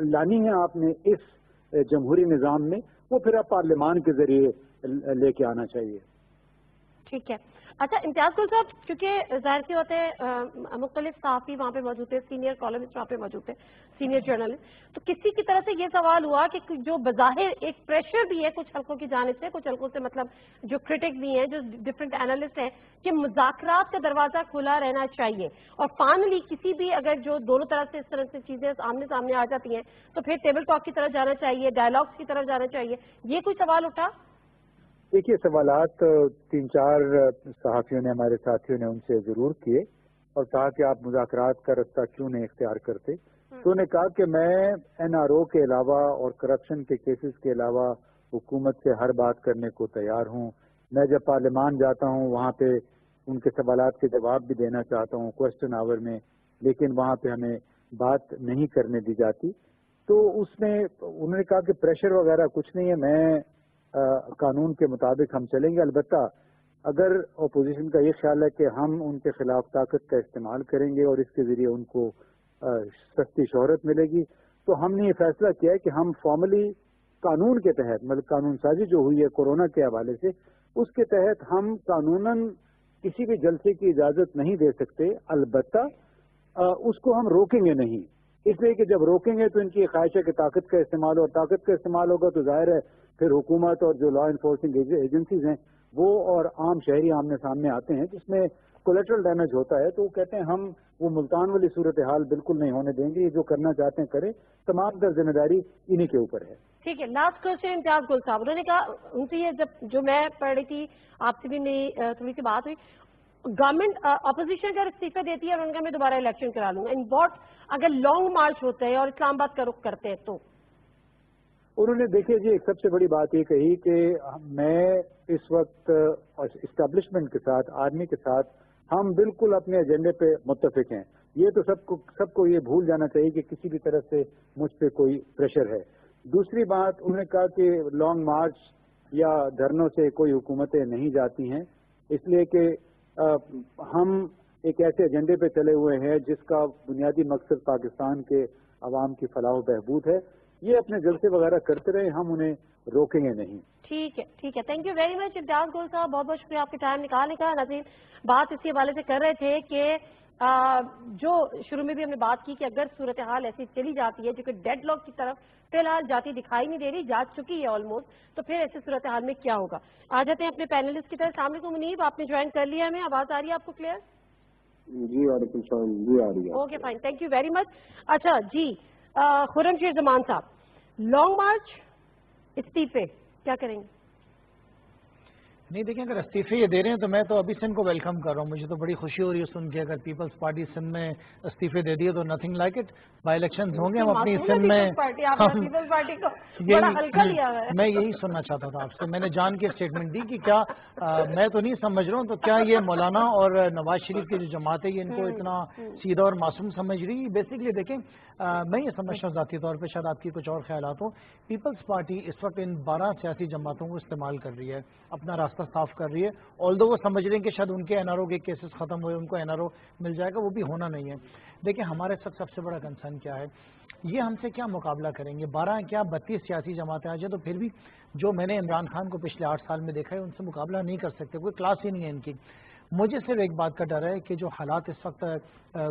لانی ہے آپ نے اس جمہوری نظام میں، وہ پھر آپ پارلیمان کے ذریعے لے کے آنا چاہیے. ٹھیک ہے. اچھا امتیاز گل صاحب، چونکہ ظاہر سی ہوتے ہیں مختلف صحافی وہاں پہ موجود تھے، سینئر کالمسٹ وہاں پہ موجود تھے، سینئر جرنلسٹ، تو کسی کی طرف سے یہ سوال ہوا کہ جو بظاہر ایک پریشر بھی ہے کچھ حلقوں کی جانب سے، کچھ حلقوں سے مطلب جو کرٹک بھی ہیں، جو ڈفرینٹ اینالسٹ ہیں، کہ مذاکرات کا دروازہ کھلا رہنا چاہیے، اور فائنلی کسی بھی اگر جو دونوں طرف سے اس طرح سے چیزیں آمنے سامنے آ جاتی ہیں تو پھر ٹیبل ٹاک کی طرف جانا چاہیے، ڈائلاگس کی طرف جانا چاہیے. یہ کوئی سوال اٹھا؟ دیکھیے سوالات 3-4 صحافیوں نے، ہمارے ساتھیوں نے ان سے ضرور کیے اور کہا کہ آپ مذاکرات کا رستہ کیوں نہیں اختیار کرتے. تو انہوں نے کہا کہ میں NRO کے علاوہ اور کرپشن کے کیسز کے علاوہ حکومت سے ہر بات کرنے کو تیار ہوں. میں جب پارلیمان جاتا ہوں وہاں پہ ان کے سوالات کے جواب بھی دینا چاہتا ہوں کوشچن آور میں، لیکن وہاں پہ ہمیں بات نہیں کرنے دی جاتی. تو اس میں انہوں نے کہا کہ پریشر وغیرہ کچھ نہیں ہے، میں قانون کے مطابق ہم چلیں گے. البتہ اگر اپوزیشن کا یہ خیال ہے کہ ہم ان کے خلاف طاقت کا استعمال کریں گے اور اس کے ذریعے ان کو سستی شہرت ملے گی، تو ہم نے یہ فیصلہ کیا ہے کہ ہم فارملی قانون کے تحت، مطلب قانون سازی جو ہوئی ہے کورونا کے حوالے سے، اس کے تحت ہم قانوناً کسی بھی جلسے کی اجازت نہیں دے سکتے. البتہ اس کو ہم روکیں گے نہیں، اس لیے کہ جب روکیں گے تو ان کی خواہش ہے کہ طاقت کا استعمال ہو، اور طاقت کا استعمال ہوگا تو ظاہر ہے پھر حکومت اور جو لا انفورسنگ ایجنسیز ہیں وہ اور عام شہری آمنے سامنے آتے ہیں جس میں کولیٹرل ڈیمیج ہوتا ہے. تو وہ کہتے ہیں ہم وہ ملتان والی صورتحال بالکل نہیں ہونے دیں گے، یہ جو کرنا چاہتے ہیں کریں، تمام در ذمہ داری انہی کے اوپر ہے. ٹھیک ہے. لاسٹ کوشچن امتیاز گل صاحب، انہوں نے کہا ان سے یہ جو میں پڑھ رہی تھی، آپ سے بھی میری تھوڑی سی بات ہوئی، گورنمنٹ اپوزیشن اگر استعفے دیتی ہے اور ان کا میں دوبارہ الیکشن کرا لوں گا، ان واٹ اگر لانگ مارچ ہوتا ہے اور اسلام آباد کا رخ کرتے ہیں تو؟ انہوں نے دیکھیے جی ایک سب سے بڑی بات یہ کہی کہ میں اس وقت اسٹیبلشمنٹ کے ساتھ، آرمی کے ساتھ ہم بالکل اپنے ایجنڈے پہ متفق ہیں. یہ تو سب کو یہ بھول جانا چاہیے کہ کسی بھی طرح سے مجھ پہ کوئی پریشر ہے. دوسری بات انہوں نے کہا کہ لانگ مارچ یا دھرنوں سے کوئی حکومتیں نہیں جاتی ہیں، اس لیے کہ ہم ایک ایسے ایجنڈے پہ چلے ہوئے ہیں جس کا بنیادی مقصد پاکستان کے عوام کی فلاح و بہبود ہے. یہ اپنے جلسے وغیرہ کرتے رہے، ہم انہیں روکیں گے نہیں. ٹھیک ہے ٹھیک ہے. تھینک یو ویری مچ امتیاز گل صاحب، بہت بہت شکریہ آپ کے ٹائم نکالنے کا. ناظرین بات اسی حوالے سے کر رہے تھے کہ جو شروع میں بھی ہم نے بات کی کہ اگر صورتحال ایسی چلی جاتی ہے جو کہ ڈیڈ لاک کی طرف فی الحال جاتی دکھائی نہیں دے رہی، جا چکی ہے آلموسٹ، تو پھر ایسی صورتحال میں کیا ہوگا. آ جاتے ہیں اپنے پینلسٹ کی طرف. السلام علیکم منیب، آپ نے جوائن کر لیا ہمیں، آواز آ رہی ہے آپ کو کلیئر؟ جی وعلیکم السلام. جی آ رہی ہے. Okay fine, thank you very much. اچھا جی خرم شیر زمان صاحب، لانگ مارچ، استعفے، کیا کریں گے؟ نہیں دیکھیں، اگر استعفے یہ دے رہے ہیں تو میں تو ابھی سندھ کو ویلکم کر رہا ہوں. مجھے تو بڑی خوشی ہو رہی ہے سن کے اگر پیپلز پارٹی سندھ میں استعفے دے دیے تو nothing like it. By election ہوں گے ہم اپنی سندھ میں. میں یہی سننا چاہتا تھا آپ سے. میں نے جان کے اسٹیٹمنٹ دی کہ کیا میں تو نہیں سمجھ رہا ہوں تو کیا یہ مولانا اور نواز شریف کی جو جماعت ہے یہ ان کو اتنا سیدھا اور معصوم سمجھ رہی. بیسکلی دیکھیں میں یہ سمجھتا ہوں ذاتی طور پہ، شاید آپ کی کچھ اور خیالات ہوں، پیپلز پارٹی اس وقت ان 12 سیاسی جماعتوں کو استعمال کر رہی ہے، اپنا راستہ صاف کر رہی ہے. آلدو وہ سمجھ رہے ہیں کہ شاید ان کے NRO کے کیسز ختم ہوئے، ان کو NRO مل جائے گا، وہ بھی ہونا نہیں ہے. دیکھیں ہمارے سب سے بڑا کنسرن کیا ہے، یہ ہم سے کیا مقابلہ کریں گے؟ 12 کیا 32 سیاسی جماعتیں آ جائیں تو پھر بھی جو میں نے عمران خان کو پچھلے 8 سال میں دیکھا ہے ان سے مقابلہ نہیں کر سکتے، کوئی کلاس ہی نہیں ہے ان کی. مجھے صرف ایک بات کا ڈر ہے کہ جو حالات اس وقت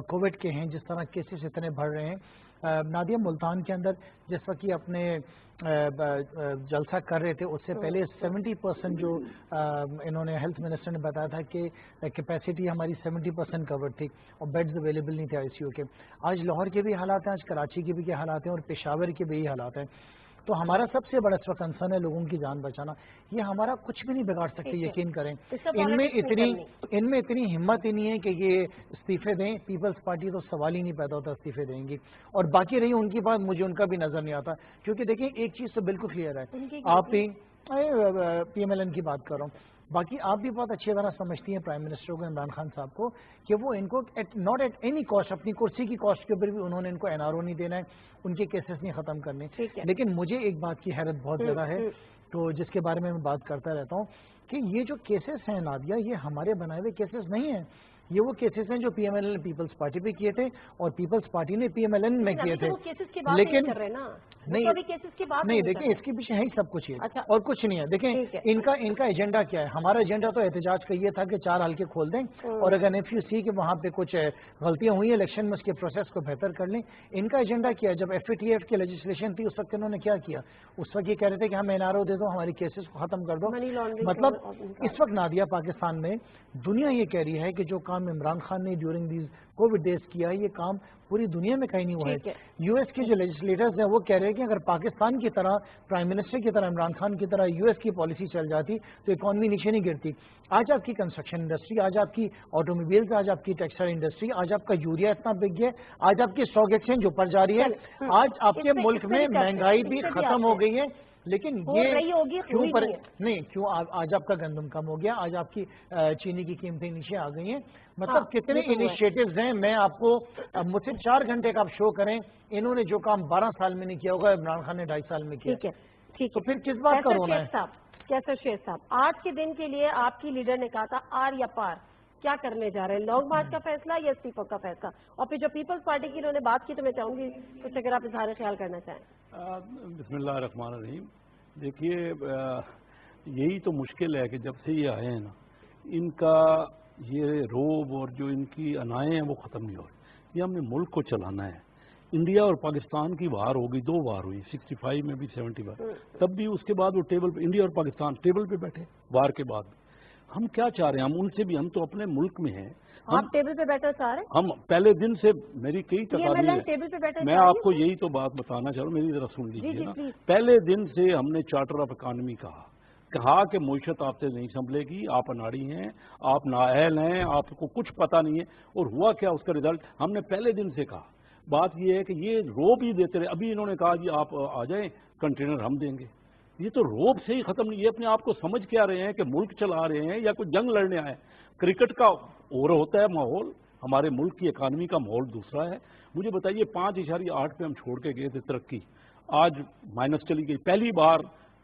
کووڈ کے ہیں، جس طرح کیسز اتنے بڑھ رہے ہیں، نادیہ ملتان کے اندر جس وقت یہ اپنے جلسہ کر رہے تھے اس سے پہلے 70% جو انہوں نے ہیلتھ منسٹر نے بتایا تھا کہ کیپیسٹی ہماری 70% کور تھی اور بیڈز اویلیبل نہیں تھے ICU کے. آج لاہور کے بھی حالات ہیں، آج کراچی کے بھی کیا حالات ہیں اور پشاور کے بھی حالات ہیں. تو ہمارا سب سے بڑا اس وقت کنسرن ہے لوگوں کی جان بچانا. یہ ہمارا کچھ بھی نہیں بگاڑ سکتے، یقین کریں. ان میں اتنی ہمت ہی نہیں ہے کہ یہ استعفے دیں. پیپلز پارٹی تو سوال ہی نہیں پیدا ہوتا استعفے دیں گی. اور باقی رہی ان کی بات، مجھے ان کا بھی نظر نہیں آتا، کیونکہ دیکھیں ایک چیز تو بالکل کلیئر ہے، آپ بھی PMLN کی بات کر رہا ہوں، باقی آپ بھی بہت اچھی طرح سمجھتی ہیں پرائم منسٹر کو، عمران خان صاحب کو، کہ وہ ان کو ناٹ ایٹ اینی کاسٹ، اپنی کرسی کی کاسٹ کے اوپر بھی انہوں نے ان کو NRO نہیں دینا ہے، ان کے کیسز نہیں ختم کرنے. لیکن مجھے ایک بات کی حیرت بہت زیادہ ہے تو جس کے بارے میں بات کرتا رہتا ہوں کہ یہ جو کیسز ہیں نادیہ، یہ ہمارے بنائے ہوئے کیسز نہیں ہیں. یہ وہ کیسز ہیں جو پی ایم ایل نے پیپلز پارٹی پہ کیے تھے اور پیپلز پارٹی نے پی ایم ایل این میں کیے تھے. لیکن نہیں دیکھیں اس کے پیچھے ہے ہی سب کچھ ہے اور کچھ نہیں ہے. دیکھیں ان کا ایجنڈا کیا ہے. ہمارا ایجنڈا تو احتجاج کا یہ تھا کہ 4 حلقے کھول دیں اور اگر ایف یو سی کہ وہاں پہ کچھ غلطیاں ہوئی ہیں الیکشن میں اس کے پروسیس کو بہتر کر لیں. ان کا ایجنڈا کیا ہے. جب ایف اے ٹی ایف کی لیجسلیشن تھی اس وقت انہوں نے کیا کیا, اس وقت یہ کہہ رہے تھے کہ ہم این آر او دے دو, ہماری کیسز کو ختم کر دو. مطلب اس وقت نادیہ پاکستان میں دنیا یہ کہہ رہی ہے کہ جو کام عمران خان نے ڈیورنگ دیز کووڈ ڈیز کیا ہے یہ کام پوری دنیا میں کہیں نہیں ہوا ہے. یو ایس کے جو لیجسلیٹرز ہیں وہ کہہ رہے ہیں کہ اگر پاکستان کی طرح پرائم منسٹر کی طرح عمران خان کی طرح یو ایس کی پالیسی چل جاتی تو اکانومی نیچے نہیں گرتی. آج آپ کی کنسٹرکشن انڈسٹری, آج آپ کی آٹو موبائلز, آج آپ کی ٹیکسٹائل انڈسٹری, آج آپ کا یوریا اتنا بک گیا, آج آپ کی اسٹاک ایکسچینج اوپر جا رہی ہے, آج آپ کے ملک میں مہنگائی بھی ختم ہو گئی ہے. لیکن یہ کیوں آج آپ کا گندم کم ہو گیا, آج آپ کی چینی کی قیمتیں نیچے آ گئی ہیں. مطلب کتنے انیشیٹوز ہیں. میں آپ کو مجھ سے 4 گھنٹے کا آپ شو کریں, انہوں نے جو کام 12 سال میں نہیں کیا ہوگا عمران خان نے 2.5 سال میں کیا. تو پھر کس بات کا رونا ہے. کیسر شیخ صاحب, آج کے دن کے لیے آپ کی لیڈر نے کہا تھا آر یا پار, کیا کرنے جا رہے ہیں؟ لانگ مارچ کا فیصلہ یا استعفے کا فیصلہ؟ اور پھر جو پیپلز پارٹی کی انہوں نے بات کی تو میں چاہوں گی کچھ اگر آپ اظہار خیال کرنا چاہیں. بسم اللہ الرحمن الرحیم. دیکھیے یہی تو مشکل ہے کہ جب سے یہ آئے ہیں نا, ان کا یہ روب اور جو ان کی انائیں ہیں وہ ختم نہیں ہو رہی. یہ ہم نے ملک کو چلانا ہے. انڈیا اور پاکستان کی وار ہو گئی, 2 وار ہوئی, 65 میں بھی 75, تب بھی اس کے بعد وہ ٹیبل پہ, انڈیا اور پاکستان ٹیبل پہ بیٹھے وار کے بعد. ہم کیا چاہ رہے ہیں؟ ہم ان سے بھی, ہم تو اپنے ملک میں ہیں. آپ ٹیبل پہ بیٹھے چاہ رہے ہیں؟ ہم پہلے دن سے, میری کئی تقاریر ہیں, میں آپ کو یہی تو بات بتانا چاہ رہا ہوں, میری ذرا سن لیجیے نا. پہلے دن سے ہم نے چارٹر آف اکانومی کہا کہ معیشت آپ سے نہیں سنبھلے گی, آپ اناڑی ہیں, آپ نااہل ہیں, آپ کو کچھ پتہ نہیں ہے. اور ہوا کیا اس کا رزلٹ؟ ہم نے پہلے دن سے کہا. بات یہ ہے کہ یہ روب ہی دیتے رہے. ابھی انہوں نے کہا جی آپ آ جائیں, کنٹینر ہم دیں گے. یہ تو روب سے ہی ختم نہیں. یہ اپنے آپ کو سمجھ کے آ رہے ہیں کہ ملک چلا رہے ہیں یا کوئی جنگ لڑنے آئے. کرکٹ کا اور ہوتا ہے ماحول, ہمارے ملک کی اکانومی کا ماحول دوسرا ہے. مجھے بتائیے 5.8 پہ ہم چھوڑ کے گئے تھے ترقی, آج مائنس چلی گئی. پہلی بار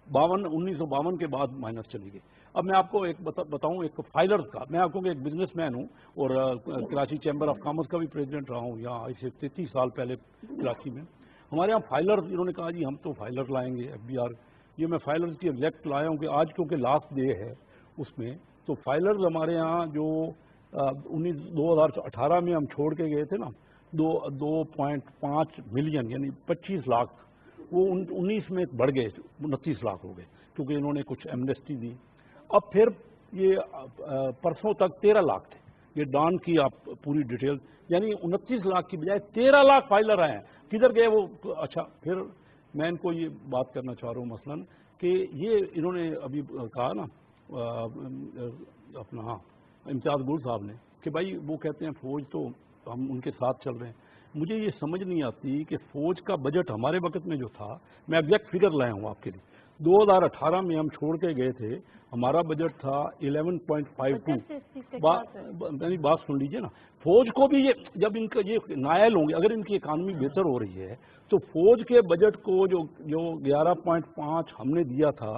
1952 کے بعد مائنس چلی گئی. اب میں آپ کو ایک بتاؤں ایک فائلرز کا. میں آپ کو ایک بزنس مین ہوں اور کراچی چیمبر آف کامرس کا بھی پریزیڈنٹ رہا ہوں یہاں سے 33 سال پہلے کراچی میں. ہمارے یہاں فائلرز, انہوں نے کہا جی ہم تو فائلر لائیں گے ایف بی آر. یہ میں فائلرز کی ایگزیکٹ لایا ہوں کہ آج کیونکہ لاسٹ ڈے ہے اس میں, تو فائلرز ہمارے یہاں جو 2018 میں ہم چھوڑ کے گئے تھے نا 2.5 ملین یعنی 25 لاکھ, وہ 19 میں بڑھ گئے 29 لاکھ ہو گئے کیونکہ انہوں نے کچھ ایمنیسٹی دی. اب پھر یہ پرسوں تک 13 لاکھ تھے. یہ ڈان کی آپ پوری ڈیٹیل, یعنی 29 لاکھ کی بجائے 13 لاکھ فائلر آئے ہیں. کدھر گئے وہ؟ اچھا پھر میں ان کو یہ بات کرنا چاہ رہا ہوں مثلاً کہ یہ انہوں نے ابھی کہا نا اپنا امتیاز گل صاحب نے کہ بھائی وہ کہتے ہیں فوج تو ہم ان کے ساتھ چل رہے ہیں. مجھے یہ سمجھ نہیں آتی کہ فوج کا بجٹ ہمارے وقت میں جو تھا, میں ایگزیکٹ فگر لایا ہوں آپ کے لیے, 2018 میں ہم چھوڑ کے گئے تھے, ہمارا بجٹ تھا 11.52. میری بات سن لیجئے نا. فوج کو بھی یہ جب ان کا یہ نائل ہوں گے, اگر ان کی اکانومی بہتر ہو رہی ہے تو فوج کے بجٹ کو جو 11.5 ہم نے دیا تھا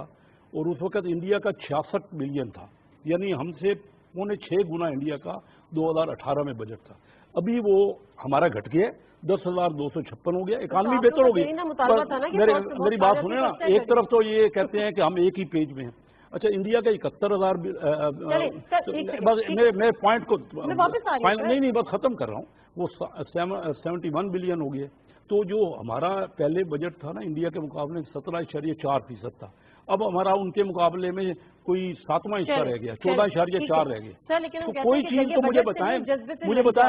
اور اس وقت انڈیا کا 66 بلین تھا, یعنی ہم سے 6.25 گنا انڈیا کا 2018 میں بجٹ تھا. ابھی وہ ہمارا گھٹ گیا 10,256 ہو گیا. اکانومی بہتر ہو گئی. میری بات سنیں نا, ایک طرف تو یہ کہتے ہیں کہ ہم ایک ہی پیج میں ہیں. اچھا انڈیا کا 71,000, میرے پوائنٹ کو نہیں بس ختم کر رہا ہوں, وہ 71 بلین ہو گئے. تو جو ہمارا پہلے بجٹ تھا نا انڈیا کے مقابلے 17.4% تھا, اب ہمارا ان کے مقابلے میں کوئی 7واں حصہ رہ گیا, 14.4 رہ گئے. تو کوئی چیز تو مجھے بتائیں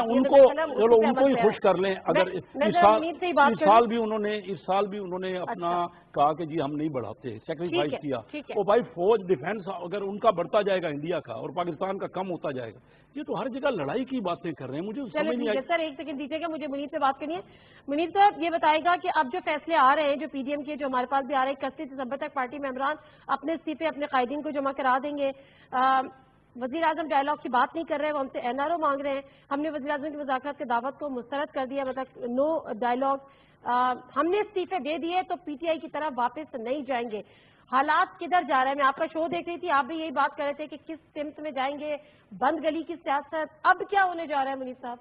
ان کو ہی خوش کر لیں. اگر اس سال بھی انہوں نے اپنا کہا کہ جی ہم نہیں بڑھاتے, سیکریفائز کیا. اور بھائی فوج ڈیفینس اگر ان کا بڑھتا جائے گا انڈیا کا اور پاکستان کا کم ہوتا جائے گا, یہ تو ہر جگہ لڑائی کی باتیں کر رہے ہیں. مجھے سمجھ نہیں آئی. سر ایک سیکنڈ دیجیے گا, مجھے منیر سے بات کرنی ہے. منیر صاحب یہ بتائے گا کہ اب جو فیصلے آ رہے ہیں جو پی ڈی ایم کے جو ہمارے پاس بھی آ رہے ہیں, 31 دسمبر تک پارٹی ممبران اپنے استعفے اپنے قائدین کو جمع کرا دیں گے. وزیر اعظم ڈائلاگ کی بات نہیں کر رہے, وہ ہم سے این آر او مانگ رہے ہیں. ہم نے وزیر اعظم کی مذاکرات کی دعوت کو مسترد کر دیا, مطلب نو ڈائلاگ. ہم نے استعفے دے دیے تو پی ٹی آئی کی طرف واپس نہیں جائیں گے. حالات کدھر جا رہے ہیں؟ میں آپ کا شو دیکھ رہی تھی، آپ بھی یہی بات کر رہے تھے کہ کس سمت میں جائیں گے، بند گلی کی سیاست، اب کیا ہونے جا رہا ہے منیب صاحب؟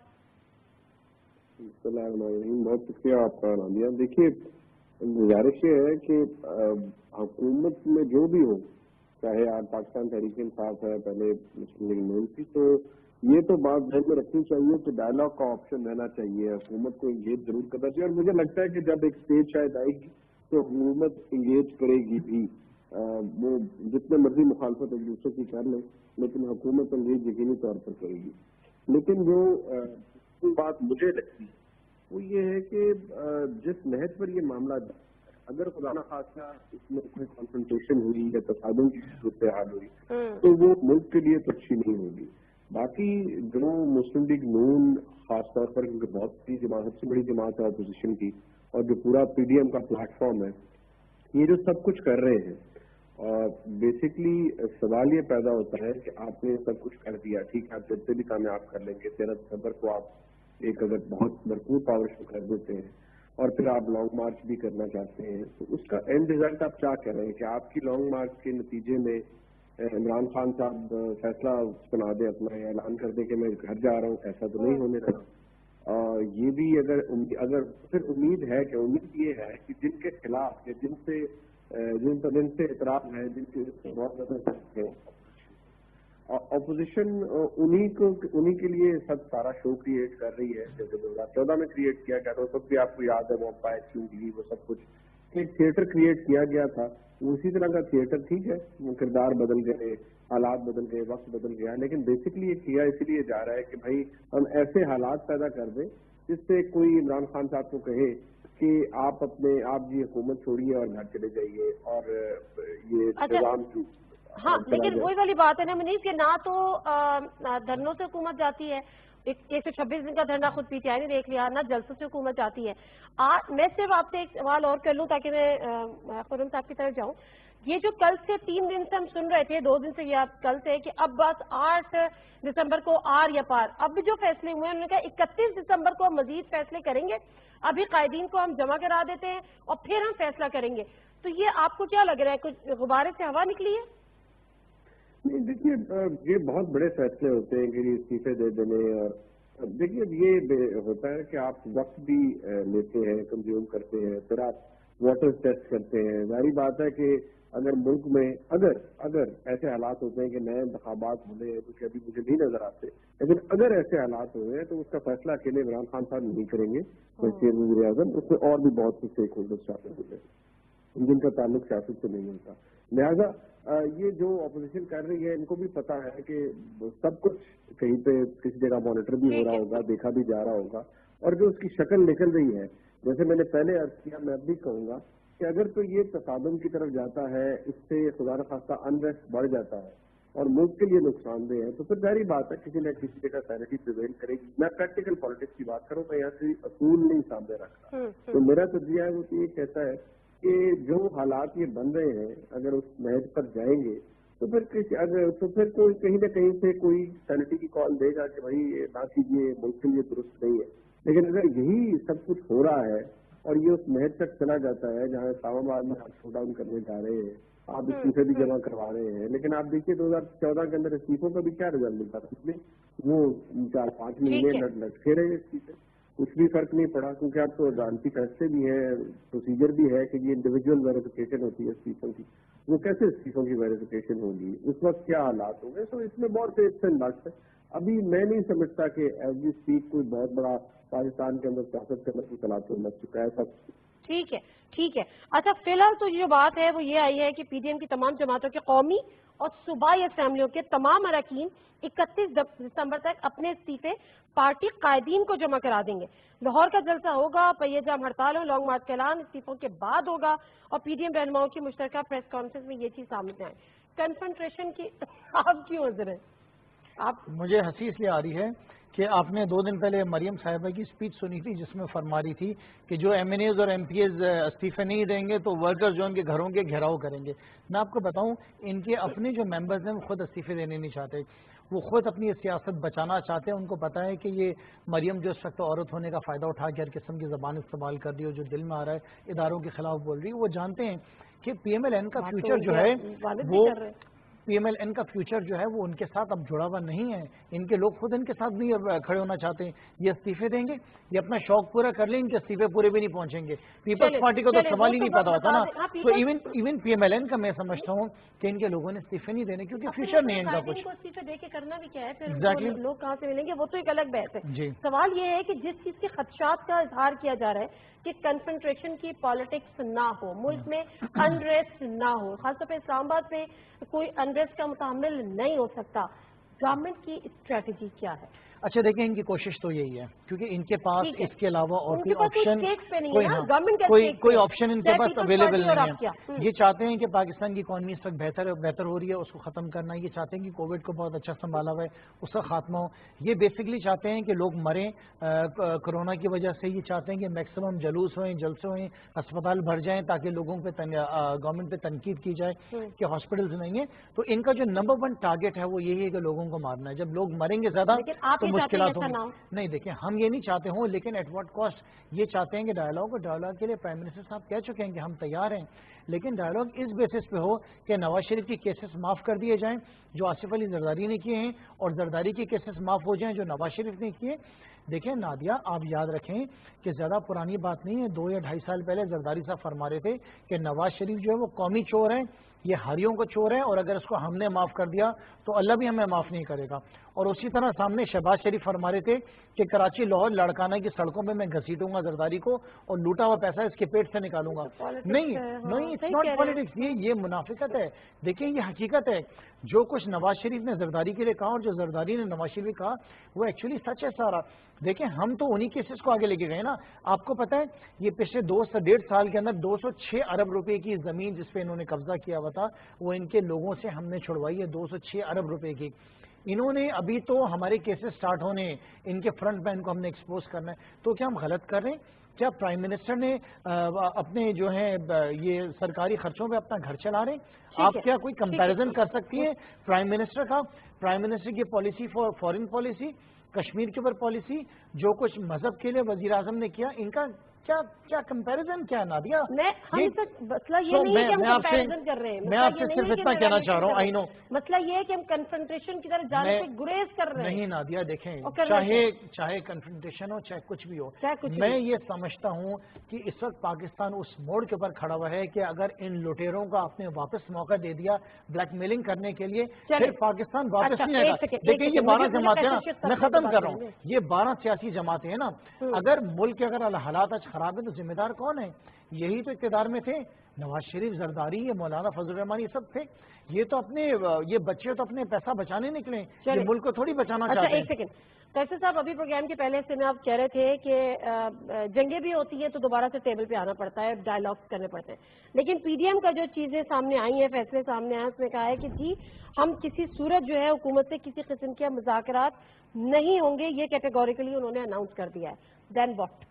بہت شکریہ آپ کا نامیہ. دیکھیے گزارش یہ ہے کہ حکومت میں جو بھی ہو، چاہے آپ پاکستان تحریک انصاف ہے، پہلے مسلم لیگ نون تھی، تو یہ تو بات ذہن میں رکھنی چاہیے کہ ڈائلاگ کا آپشن رہنا چاہیے، حکومت کو انگیج ضرور کرنا چاہیے. اور مجھے لگتا ہے کہ جب ایک اسٹیج شاید آئے گی تو حکومت انگیج کرے گی بھی. وہ جتنے مرضی مخالفت ایک دوسرے کی کر لیں، لیکن حکومت انگیج یقینی طور پر کرے گی. لیکن جو بات مجھے لگتی ہے وہ یہ ہے کہ جس نہج پر یہ معاملہ اگر خدا نہ خاصہ اس میں کوئی کانفرنٹیشن ہوئی یا تصادم کی صورتحال ہوئی تو وہ ملک کے لیے تو اچھی نہیں ہوگی. باقی جو مسلم لیگ نون خاص طور پر کیونکہ بہت سی جماعت، سب سے بڑی جماعت ہے اپوزیشن کی، اور جو پورا پی ڈی ایم کا پلیٹ فارم ہے، یہ جو سب کچھ کر رہے ہیں، اور بیسکلی سوال یہ پیدا ہوتا ہے کہ آپ نے سب کچھ کر دیا، ٹھیک ہے، آپ جب سے بھی کامیاب کر لیں گے، 13 دسمبر کو آپ ایک اگر بہت بھرپور پاور شو کر دیتے ہیں اور پھر آپ لانگ مارچ بھی کرنا چاہتے ہیں، تو اس کا اینڈ ریزلٹ آپ کیا کر رہے ہیں کہ آپ کی لانگ مارچ کے نتیجے میں عمران خان صاحب فیصلہ سنا دیں، اپنا اعلان کر دیں کہ میں گھر جا رہا ہوں. ایسا تو نہیں ہونے لگا. یہ بھی اگر پھر امید ہے کہ امید یہ ہے کہ جن کے خلاف یا جن سے اعتراض ہے، جن سے بہت زیادہ اپوزیشن انہی کے لیے سب سارا شو کریٹ کر رہی ہے، جیسے 2014 میں کریٹ کیا گیا تھا. سب بھی آپ کو یاد ہے، وہ امپائر کیوں گئی، وہ سب کچھ ایک تھیٹر کریٹ کیا گیا تھا. وہ اسی طرح کا تھیٹر، ٹھیک ہے، وہ کردار بدل گئے، حالات بدل گئے، وقت بدل گیا، لیکن بیسکلی یہ کیا اسی لیے جا رہا ہے کہ بھائی ہم ایسے حالات پیدا کر دیں جس سے کوئی عمران خان صاحب کو کہے کہ آپ جی حکومت چھوڑیے اور گھر چلے جائیے، اور یہ نظام کی. ہاں، لیکن وہی والی بات ہے نا منیب کہ نہ تو دھرنوں سے حکومت جاتی ہے، 126 دن کا دھرنا خود پی ٹی آئی نے دیکھ لیا، نہ جلسوں سے حکومت جاتی ہے. میں صرف آپ سے ایک سوال اور کر لوں تاکہ میں خرم صاحب کی طرف جاؤں. یہ جو کل سے 3 دن سے ہم سن رہے تھے، 2 دن سے یا کل سے، کہ اب بس 8 دسمبر کو آر یا پار، اب جو فیصلے ہوئے ہیں انہوں نے کہا 31 دسمبر کو ہم مزید فیصلے کریں گے، ابھی قائدین کو ہم جمع کرا دیتے ہیں اور پھر ہم فیصلہ کریں گے. تو یہ آپ کو کیا لگ رہا ہے، کچھ غبارے سے ہوا نکلی ہے؟ نہیں، دیکھیے یہ بہت بڑے فیصلے ہوتے ہیں کہ استعفے دے دینے. اور دیکھیے یہ ہوتا ہے کہ آپ وقت بھی لیتے ہیں، کنزیوم کرتے ہیں، پھر آپ واٹر ٹیسٹ کرتے ہیں. ظاہری بات ہے کہ اگر ملک میں اگر ایسے حالات ہوتے ہیں کہ نئے انتخابات ہونے ہیں، کیونکہ ابھی مجھے نہیں نظر آتے، لیکن اگر ایسے حالات ہوئے ہیں تو اس کا فیصلہ اکیلے عمران خان صاحب نہیں کریں گے، بلکہ وزیر اعظم، اس میں اور بھی بہت سے اسٹیک ہولڈر شامل ہوتے ہیں جن کا تعلق سیاست سے نہیں ہوتا. لہذا یہ جو اپوزیشن کر رہی ہے، ان کو بھی پتا ہے کہ سب کچھ کہیں پہ کسی جگہ مانیٹر بھی ہو رہا ہوگا، دیکھا بھی جا رہا ہوگا، اور جو اس کی شکل نکل رہی ہے، جیسے میں نے پہلے عرض کیا، میں اب بھی کہوں گا کہ اگر تو یہ تصادم کی طرف جاتا ہے، اس سے خدا نخواستہ انریسٹ بڑھ جاتا ہے اور ملک کے لیے نقصان دہ ہے، تو پھر ظاہری بات ہے کسی نہ کسی جگہ سینٹی پریویل کرے گی. میں پریکٹیکل پالیٹکس کی بات کروں، میں یہاں سے اصول نہیں سامنے رکھ رہا. تو میرا تجزیہ ہے وہ یہ کہتا ہے کہ جو حالات یہ بن رہے ہیں، اگر اس نہج پر جائیں گے تو پھر کوئی کہیں نہ کہیں سے کوئی سینٹی کی کال دے گا کہ بھائی نہ کیجیے، ملک کے لیے درست نہیں ہے. لیکن اگر یہی سب کچھ ہو رہا ہے اور یہ اس نہج تک چلا جاتا ہے جہاں اسلام آباد میں آپ شو ڈاؤن کرنے جا رہے ہیں، آپ استعفے بھی جمع کروا رہے ہیں، لیکن آپ دیکھیے 2014 کے اندر استعفوں کا بھی کیا رزلٹ ملتا تھا، اس میں وہ 4-5 مہینے لٹکے رہے استعفے، کچھ بھی فرق نہیں پڑا، کیونکہ آپ کو عدالتی فیصلے بھی ہیں، پروسیجر بھی ہے کہ یہ انڈیویجول ویریفیکیشن ہوتی ہے استعفوں کی. وہ کیسے استعفوں کی ویریفیکیشن ہوگی، اس وقت کیا حالات ہوں گے. تو اس میں بہت سے اٹس اینڈ بٹس ہے. ابھی میں نہیں سمجھتا کہ ایز وی اسپیک کوئی بہت بڑا پاکستان کے اندر سیاست کرنے کی تلاطم لگ چکا ہے. سب ٹھیک ہے. اچھا، فی الحال تو جو بات ہے وہ یہ آئی ہے کہ پی ڈی ایم کی تمام جماعتوں کے قومی اور صوبائی اسمبلیوں کے تمام اراکین 31 دسمبر تک اپنے استعفے پارٹی قائدین کو جمع کرا دیں گے. لاہور کا جلسہ ہوگا، پہیہ جام ہڑتال ہو، لانگ مارچ کا اعلان استعفوں کے بعد ہوگا، اور پی ڈی ایم رہنماؤں کی مشترکہ پریس کانفرنس میں یہ چیز سامنے آئے. کنفرنٹریشن کی آپ کیوں نظر ہے؟ مجھے ہنسی اس لیے آ رہی ہے کہ آپ نے 2 دن پہلے مریم صاحبہ کی سپیچ سنی تھی جس میں فرما رہی تھی کہ جو ایم این ایز اور ایم پی ایز استعفے نہیں دیں گے تو ورکرز جو ان کے گھروں کے گھیراؤ کریں گے. میں آپ کو بتاؤں، ان کے اپنے جو ممبرز ہیں وہ خود استعفے دینے نہیں چاہتے، وہ خود اپنی سیاست بچانا چاہتے ہیں. ان کو پتا ہے کہ یہ مریم جو اس وقت عورت ہونے کا فائدہ اٹھا کے ہر قسم کی زبان استعمال کر رہی ہے، جو دل میں آ رہا ہے اداروں کے خلاف بول رہی ہے. وہ جانتے ہیں کہ PMLN کا فیوچر جو ہے وہ PMLN کا فیوچر جو ہے وہ ان کے ساتھ اب جڑا ہوا نہیں ہے. ان کے لوگ خود ان کے ساتھ نہیں کھڑے ہونا چاہتے ہیں. یہ استعفے دیں گے, یہ اپنا شوق پورا کر لیں, ان کے استعفے پورے بھی نہیں پہنچیں گے. پیپلز پارٹی کو تو سوال ہی نہیں پیدا ہوتا نا. تو ایون PMLN کا میں سمجھتا ہوں کہ ان کے لوگوں نے استعفے نہیں دینے کیونکہ فیوچر نہیں ہے ان کا کچھ. استعفے دے کے کرنا بھی کیا ہے پھر لوگ کہاں سے ملیں گے, وہ تو ایک الگ بحث ہے. سوال یہ ہے کہ جس چیز کے خدشات کا اظہار کیا جا رہا ہے کہ کنفرنٹریشن کی پالیٹکس نہ ہو, ملک میں انریسٹ نہ ہو, خاص طور پہ اسلام آباد پہ کوئی انریسٹ کا متحمل نہیں ہو سکتا, گورنمنٹ کی اسٹریٹجی کیا ہے؟ اچھا دیکھیں, ان کی کوشش تو یہی ہے کیونکہ ان کے پاس اس کے علاوہ اور کوئی آپشن کوئی آپشن ان کے پاس اویلیبل نہیں ہے. یہ چاہتے ہیں کہ پاکستان کی اکانومی اس وقت بہتر ہو رہی ہے, اس کو ختم کرنا ہے. یہ چاہتے ہیں کہ کووڈ کو بہت اچھا سنبھالا ہوا ہے, اس کا خاتمہ ہو. یہ بیسکلی چاہتے ہیں کہ لوگ مریں کرونا کی وجہ سے. یہ چاہتے ہیں کہ میکسیمم جلوس ہوئیں, جلسے ہوئیں, ہسپتال بھر جائیں تاکہ لوگوں پہ گورنمنٹ پہ تنقید کی جائے کہ ہاسپٹلز نہیں ہیں. تو ان کا جو نمبر 1 ٹارگیٹ ہے وہ یہی ہے کہ لوگوں کو مارنا ہے. جب لوگ مریں گے زیادہ تو مشکلات ہوں گی. نہیں دیکھیں, ہم یہ نہیں چاہتے ہوں, لیکن ایٹ واٹ کاسٹ. یہ چاہتے ہیں کہ ڈائیلاگ کے لیے پرائم منسٹر صاحب کہہ چکے ہیں کہ ہم تیار ہیں, لیکن ڈائیلاگ اس بیسس پہ ہو کہ نواز شریف کی کیسز معاف کر دیے جائیں جو آصف علی زرداری نے کیے ہیں, اور زرداری کی کیسز معاف ہو جائیں جو نواز شریف نے کیے. دیکھیں نادیہ, آپ یاد رکھیں کہ زیادہ پرانی بات نہیں ہے, 2 یا 2.5 سال پہلے زرداری صاحب فرما رہے تھے کہ نواز شریف جو ہے وہ قومی چور ہیں, یہ ہریوں کو چور ہے, اور اگر اس کو ہم نے معاف کر دیا تو اللہ بھی ہمیں معاف نہیں کرے گا. اور اسی طرح سامنے شہباز شریف فرما رہے تھے کہ کراچی لاہور لاڑکانہ کی سڑکوں پہ میں گھسیٹوں گا زرداری کو اور لوٹا ہوا پیسہ اس کے پیٹ سے نکالوں گا. نہیں, اٹس ناٹ پالیٹکس, یہ منافقت ہے. دیکھیں یہ حقیقت ہے, جو کچھ نواز شریف نے زرداری کے لیے کہا اور جو زرداری نے نواز شریف کہا وہ ایکچولی سچ ہے سارا. دیکھیں ہم تو انہی کیسز کو آگے لے کے گئے نا. آپ کو پتہ ہے یہ پچھلے 2 سے 1.5 سال کے اندر 206 ارب روپے کی زمین جس پہ انہوں نے قبضہ کیا ہوا تھا وہ ان کے لوگوں سے ہم نے چھڑوائی ہے, 206 ارب روپے کی. انہوں نے ابھی تو ہمارے کیسز سٹارٹ ہونے, ان کے فرنٹ مین کو ہم نے ایکسپوز کرنا ہے. تو کیا ہم غلط کر رہے ہیں؟ کیا پرائم منسٹر نے اپنے جو ہے یہ سرکاری خرچوں پہ اپنا گھر چلا رہے ہیں؟ آپ کیا کوئی کمپیریزن کر سکتی ہیں پرائم منسٹر کا, پرائم منسٹر کی پالیسی فارن پالیسی, کشمیر کے اوپر پالیسی, جو کچھ مذہب کے لیے وزیر اعظم نے کیا, ان کا کیا کمپیریزن کیا نادیہ؟ مسئلہ یہ نہیں ہے کہ ہم کمپیریزن کر رہے ہیں, میں آپ سے صرف اتنا کہنا چاہ رہا ہوں. آئی نو مسئلہ یہ ہے کہ ہم کنفرنٹریشن کی طرف جانے سے گریز کر رہے ہیں. نہیں نادیہ دیکھیں, چاہے کنفرنٹریشن ہو چاہے کچھ بھی ہو, میں یہ سمجھتا ہوں کہ اس وقت پاکستان اس موڑ کے اوپر کھڑا ہوا ہے کہ اگر ان لٹیروں کا آپ نے واپس موقع دے دیا بلیک میلنگ کرنے کے لیے, پھر پاکستان واپس نہیں آئے گا. دیکھیں یہ 12 جماعتیں نا, میں ختم کر رہا ہوں, یہ 12 سیاسی جماعتیں ہیں نا, اگر ملک کے اگر حالات آج خراب ہے تو ذمہ دار کون ہے؟ یہی تو اقتدار میں تھے, نواز شریف, زرداری, یہ مولانا فضل الرحمان, یہ سب تھے. یہ تو اپنے یہ بچے تو اپنے پیسہ بچانے نکلے, یہ ملک کو تھوڑی بچانا چاہتے ہیں. ایک سیکنڈ, فیصل صاحب ابھی پروگرام کے پہلے سے میں آپ کہہ رہے تھے کہ جنگیں بھی ہوتی ہیں تو دوبارہ سے ٹیبل پہ آنا پڑتا ہے, ڈائیلاگز کرنے پڑتے ہیں, لیکن PDM کا جو چیزیں سامنے آئی ہیں, فیصلے سامنے آئے, اس نے کہا ہے کہ جی ہم کسی صورت جو ہے حکومت سے کسی قسم کے مذاکرات نہیں ہوں گے, یہ کیٹیگوریکلی انہوں نے اناؤنس کر دیا ہے. دین واٹ؟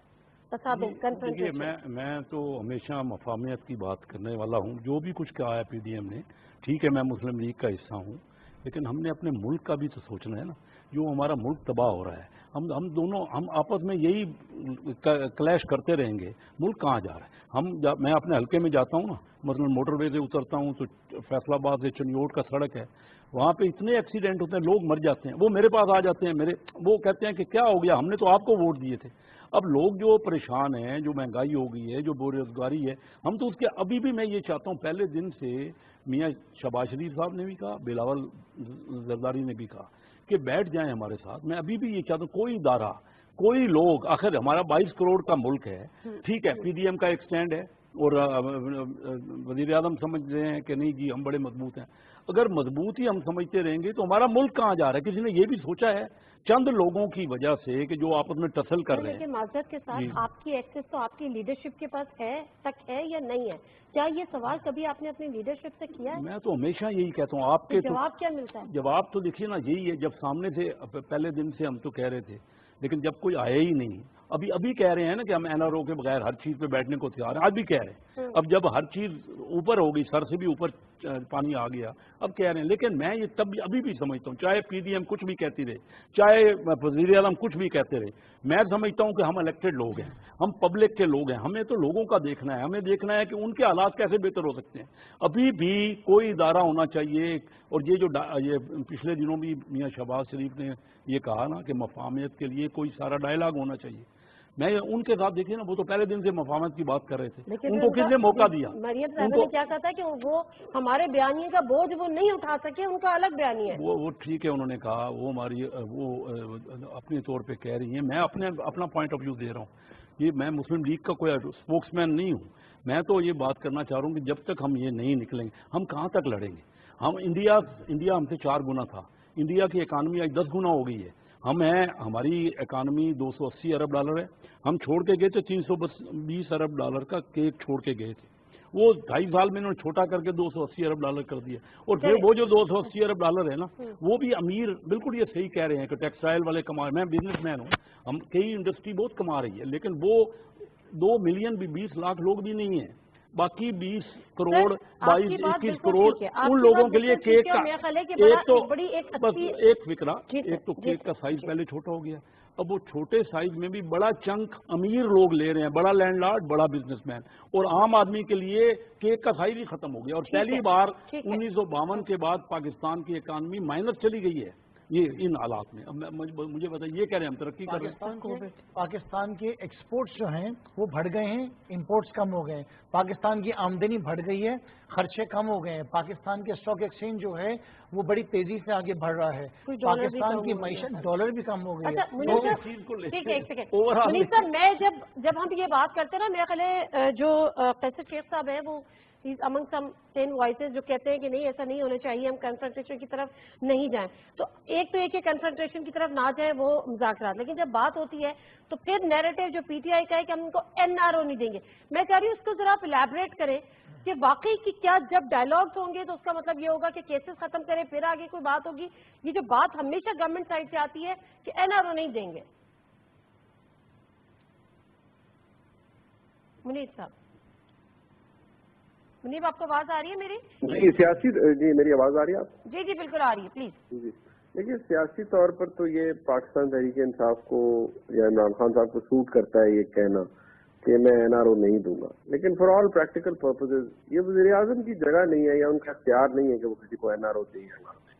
میں تو ہمیشہ مفاہمت کی بات کرنے والا ہوں. جو بھی کچھ کہا ہے PDM نے, ٹھیک ہے, میں مسلم لیگ کا حصہ ہوں, لیکن ہم نے اپنے ملک کا بھی تو سوچنا ہے نا. جو ہمارا ملک تباہ ہو رہا ہے, ہم دونوں آپس میں یہی کلیش کرتے رہیں گے, ملک کہاں جا رہا ہے؟ میں اپنے حلقے میں جاتا ہوں نا, مثلا موٹر وے سے اترتا ہوں تو فیصل آباد سے چنیوٹ کا سڑک ہے, وہاں پہ اتنے ایکسیڈنٹ ہوتے ہیں, لوگ مر جاتے ہیں. وہ میرے پاس آ جاتے ہیں, وہ کہتے ہیں کہ کیا ہو گیا, ہم نے تو آپ کو ووٹ دیے تھے. اب لوگ جو پریشان ہیں, جو مہنگائی ہو گئی ہے, جو بے روزگاری ہے, ہم تو اس کے ابھی بھی میں یہ چاہتا ہوں, پہلے دن سے میاں شہباز شریف صاحب نے بھی کہا, بلاول زرداری نے بھی کہا کہ بیٹھ جائیں ہمارے ساتھ. میں ابھی بھی یہ چاہتا ہوں کوئی ادارہ, کوئی لوگ, آخر ہمارا 22 کروڑ کا ملک ہے, ٹھیک ہے, PDM کا ایک سٹینڈ ہے اور وزیر اعظم سمجھ رہے ہیں کہ نہیں جی ہم بڑے مضبوط ہیں. اگر مضبوط ہی ہم سمجھتے رہیں گے تو ہمارا ملک کہاں جا رہا ہے؟ کسی نے یہ بھی سوچا ہے؟ چند لوگوں کی وجہ سے کہ جو آپس میں ٹسل کر رہے ہیں. لیکن معذرت کے ساتھ آپ کی ایکسس تو آپ کی لیڈرشپ کے پاس ہے تک ہے یا نہیں ہے؟ کیا یہ سوال کبھی آپ نے اپنی لیڈرشپ سے کیا ہے؟ میں تو ہمیشہ یہی کہتا ہوں. آپ کے جواب کیا ملتا ہے؟ جواب تو دیکھیے نا, یہی ہے, جب سامنے سے پہلے دن سے ہم تو کہہ رہے تھے, لیکن جب کوئی آیا ہی نہیں. ابھی کہہ رہے ہیں نا کہ ہم NRO کے بغیر ہر چیز پہ بیٹھنے کو تیار ہیں, آج بھی کہہ رہے ہیں. اب جب ہر چیز اوپر ہو گئی, سر سے بھی اوپر پانی آ گیا, اب کہہ رہے ہیں. لیکن میں یہ ابھی بھی سمجھتا ہوں, چاہے PDM کچھ بھی کہتی رہے, چاہے وزیر اعظم کچھ بھی کہتے رہے, میں سمجھتا ہوں کہ ہم الیکٹڈ لوگ ہیں, ہم پبلک کے لوگ ہیں, ہمیں تو لوگوں کا دیکھنا ہے, ہمیں دیکھنا ہے کہ ان کے حالات کیسے بہتر ہو سکتے ہیں. ابھی بھی کوئی ادارہ ہونا چاہیے, اور یہ پچھلے دنوں بھی میاں شہباز شریف نے یہ کہا نا کہ مفاہمت کے لیے کوئی سارا ڈائلاگ ہونا چاہیے. میں ان کے ساتھ دیکھیے نا, وہ تو پہلے دن سے مفاہمت کی بات کر رہے تھے, ان کو کس نے موقع دیا؟ مریم صاحب نے کیا کہا تھا کہ وہ ہمارے بیانیے کا بوجھ وہ نہیں اٹھا سکے, ان کا الگ بیانیہ ہے. وہ ٹھیک ہے, انہوں نے کہا, وہ ہماری وہ اپنے طور پہ کہہ رہی ہیں, میں اپنا پوائنٹ آف ویو دے رہا ہوں. یہ میں مسلم لیگ کا کوئی اسپوکس مین نہیں ہوں. میں تو یہ بات کرنا چاہ رہا ہوں کہ جب تک ہم یہ نہیں نکلیں گے, ہم کہاں تک لڑیں گے؟ ہم انڈیا ہم سے 4 گنا تھا, انڈیا کی اکانومی آج 10 گنا ہو گئی ہے. ہماری اکانومی $280 ارب ہے, ہم چھوڑ کے گئے تھے $320 ارب کا کیک چھوڑ کے گئے تھے. وہ 2.5 سال میں انہوں نے چھوٹا کر کے $280 ارب کر دیا. اور پھر وہ جو $280 ارب ہے نا, وہ بھی امیر, بالکل یہ صحیح کہہ رہے ہیں کہ ٹیکسٹائل والے کما, میں بزنس مین ہوں, ہم کئی انڈسٹری بہت کما رہی ہے, لیکن وہ 2 ملین بھی 20 لاکھ لوگ بھی نہیں ہیں. باقی 20 کروڑ 22-21 کروڑ ان لوگوں کے لیے کیک کا ایک فکرہ, ایک تو کیک کا سائز پہلے چھوٹا ہو گیا, اب وہ چھوٹے سائز میں بھی بڑا چنک امیر لوگ لے رہے ہیں, بڑا لینڈ لارڈ, بڑا بزنس مین, اور عام آدمی کے لیے کیک کا سائز ہی ختم ہو گیا. اور پہلی بار 1952 کے بعد پاکستان کی اکانومی مائنس چلی گئی ہے یہ ان حالات میں. اب مجھے بتائیے, یہ کہہ رہے ہیں ہم ترقی کر رہے ہیں. پاکستان کے ایکسپورٹس جو ہیں وہ بڑھ گئے ہیں, امپورٹس کم ہو گئے ہیں. پاکستان کی آمدنی بڑھ گئی ہے, خرچے کم ہو گئے ہیں. پاکستان کے اسٹاک ایکسچینج جو ہے وہ بڑی تیزی سے آگے بڑھ رہا ہے. پاکستان کی معیشت ڈالر بھی کم ہو گئی ہے. منیر صاحب, میں جب ہم یہ بات کرتے ہیں نا, میرا خیال ہے جو قیصر شیخ صاحب ہیں وہ امنگ سم 10 وائسز جو کہتے ہیں کہ نہیں ایسا نہیں ہونا چاہیے, ہم کنفرنٹیشن کی طرف نہیں جائیں, تو ایک کنفرنٹیشن کی طرف نہ جائیں وہ مذاکرات, لیکن جب بات ہوتی ہے تو پھر نیریٹو جو پی ٹی آئی کا ہے کہ ہم ان کو NRO نہیں دیں گے. میں چاہ رہی ہوں اس کو ذرا آپ الیبریٹ کریں کہ واقعی کی کیا, جب ڈائیلاگز ہوں گے تو اس کا مطلب یہ ہوگا کہ کیسز ختم کریں, پھر آگے کوئی بات ہوگی. یہ جو بات ہمیشہ گورنمنٹ سائڈ سے آتی ہے کہ NRO نہیں دیں گے. منیر صاحب, منیب آپ کو آواز آ رہی ہے میری؟ جی سیاسی, جی میری آواز آ رہی ہے آپ؟ جی بالکل آ رہی ہے, پلیز. جی دیکھیے, سیاسی طور پر تو یہ پاکستان تحریک انصاف کو یا عمران خان صاحب کو سوٹ کرتا ہے یہ کہنا کہ میں NRO نہیں دوں گا, لیکن فار آل پریکٹیکل پرپزز یہ وزیر اعظم کی جگہ نہیں ہے یا ان کا اختیار نہیں ہے کہ وہ کسی کو NRO دے یا نہ دے.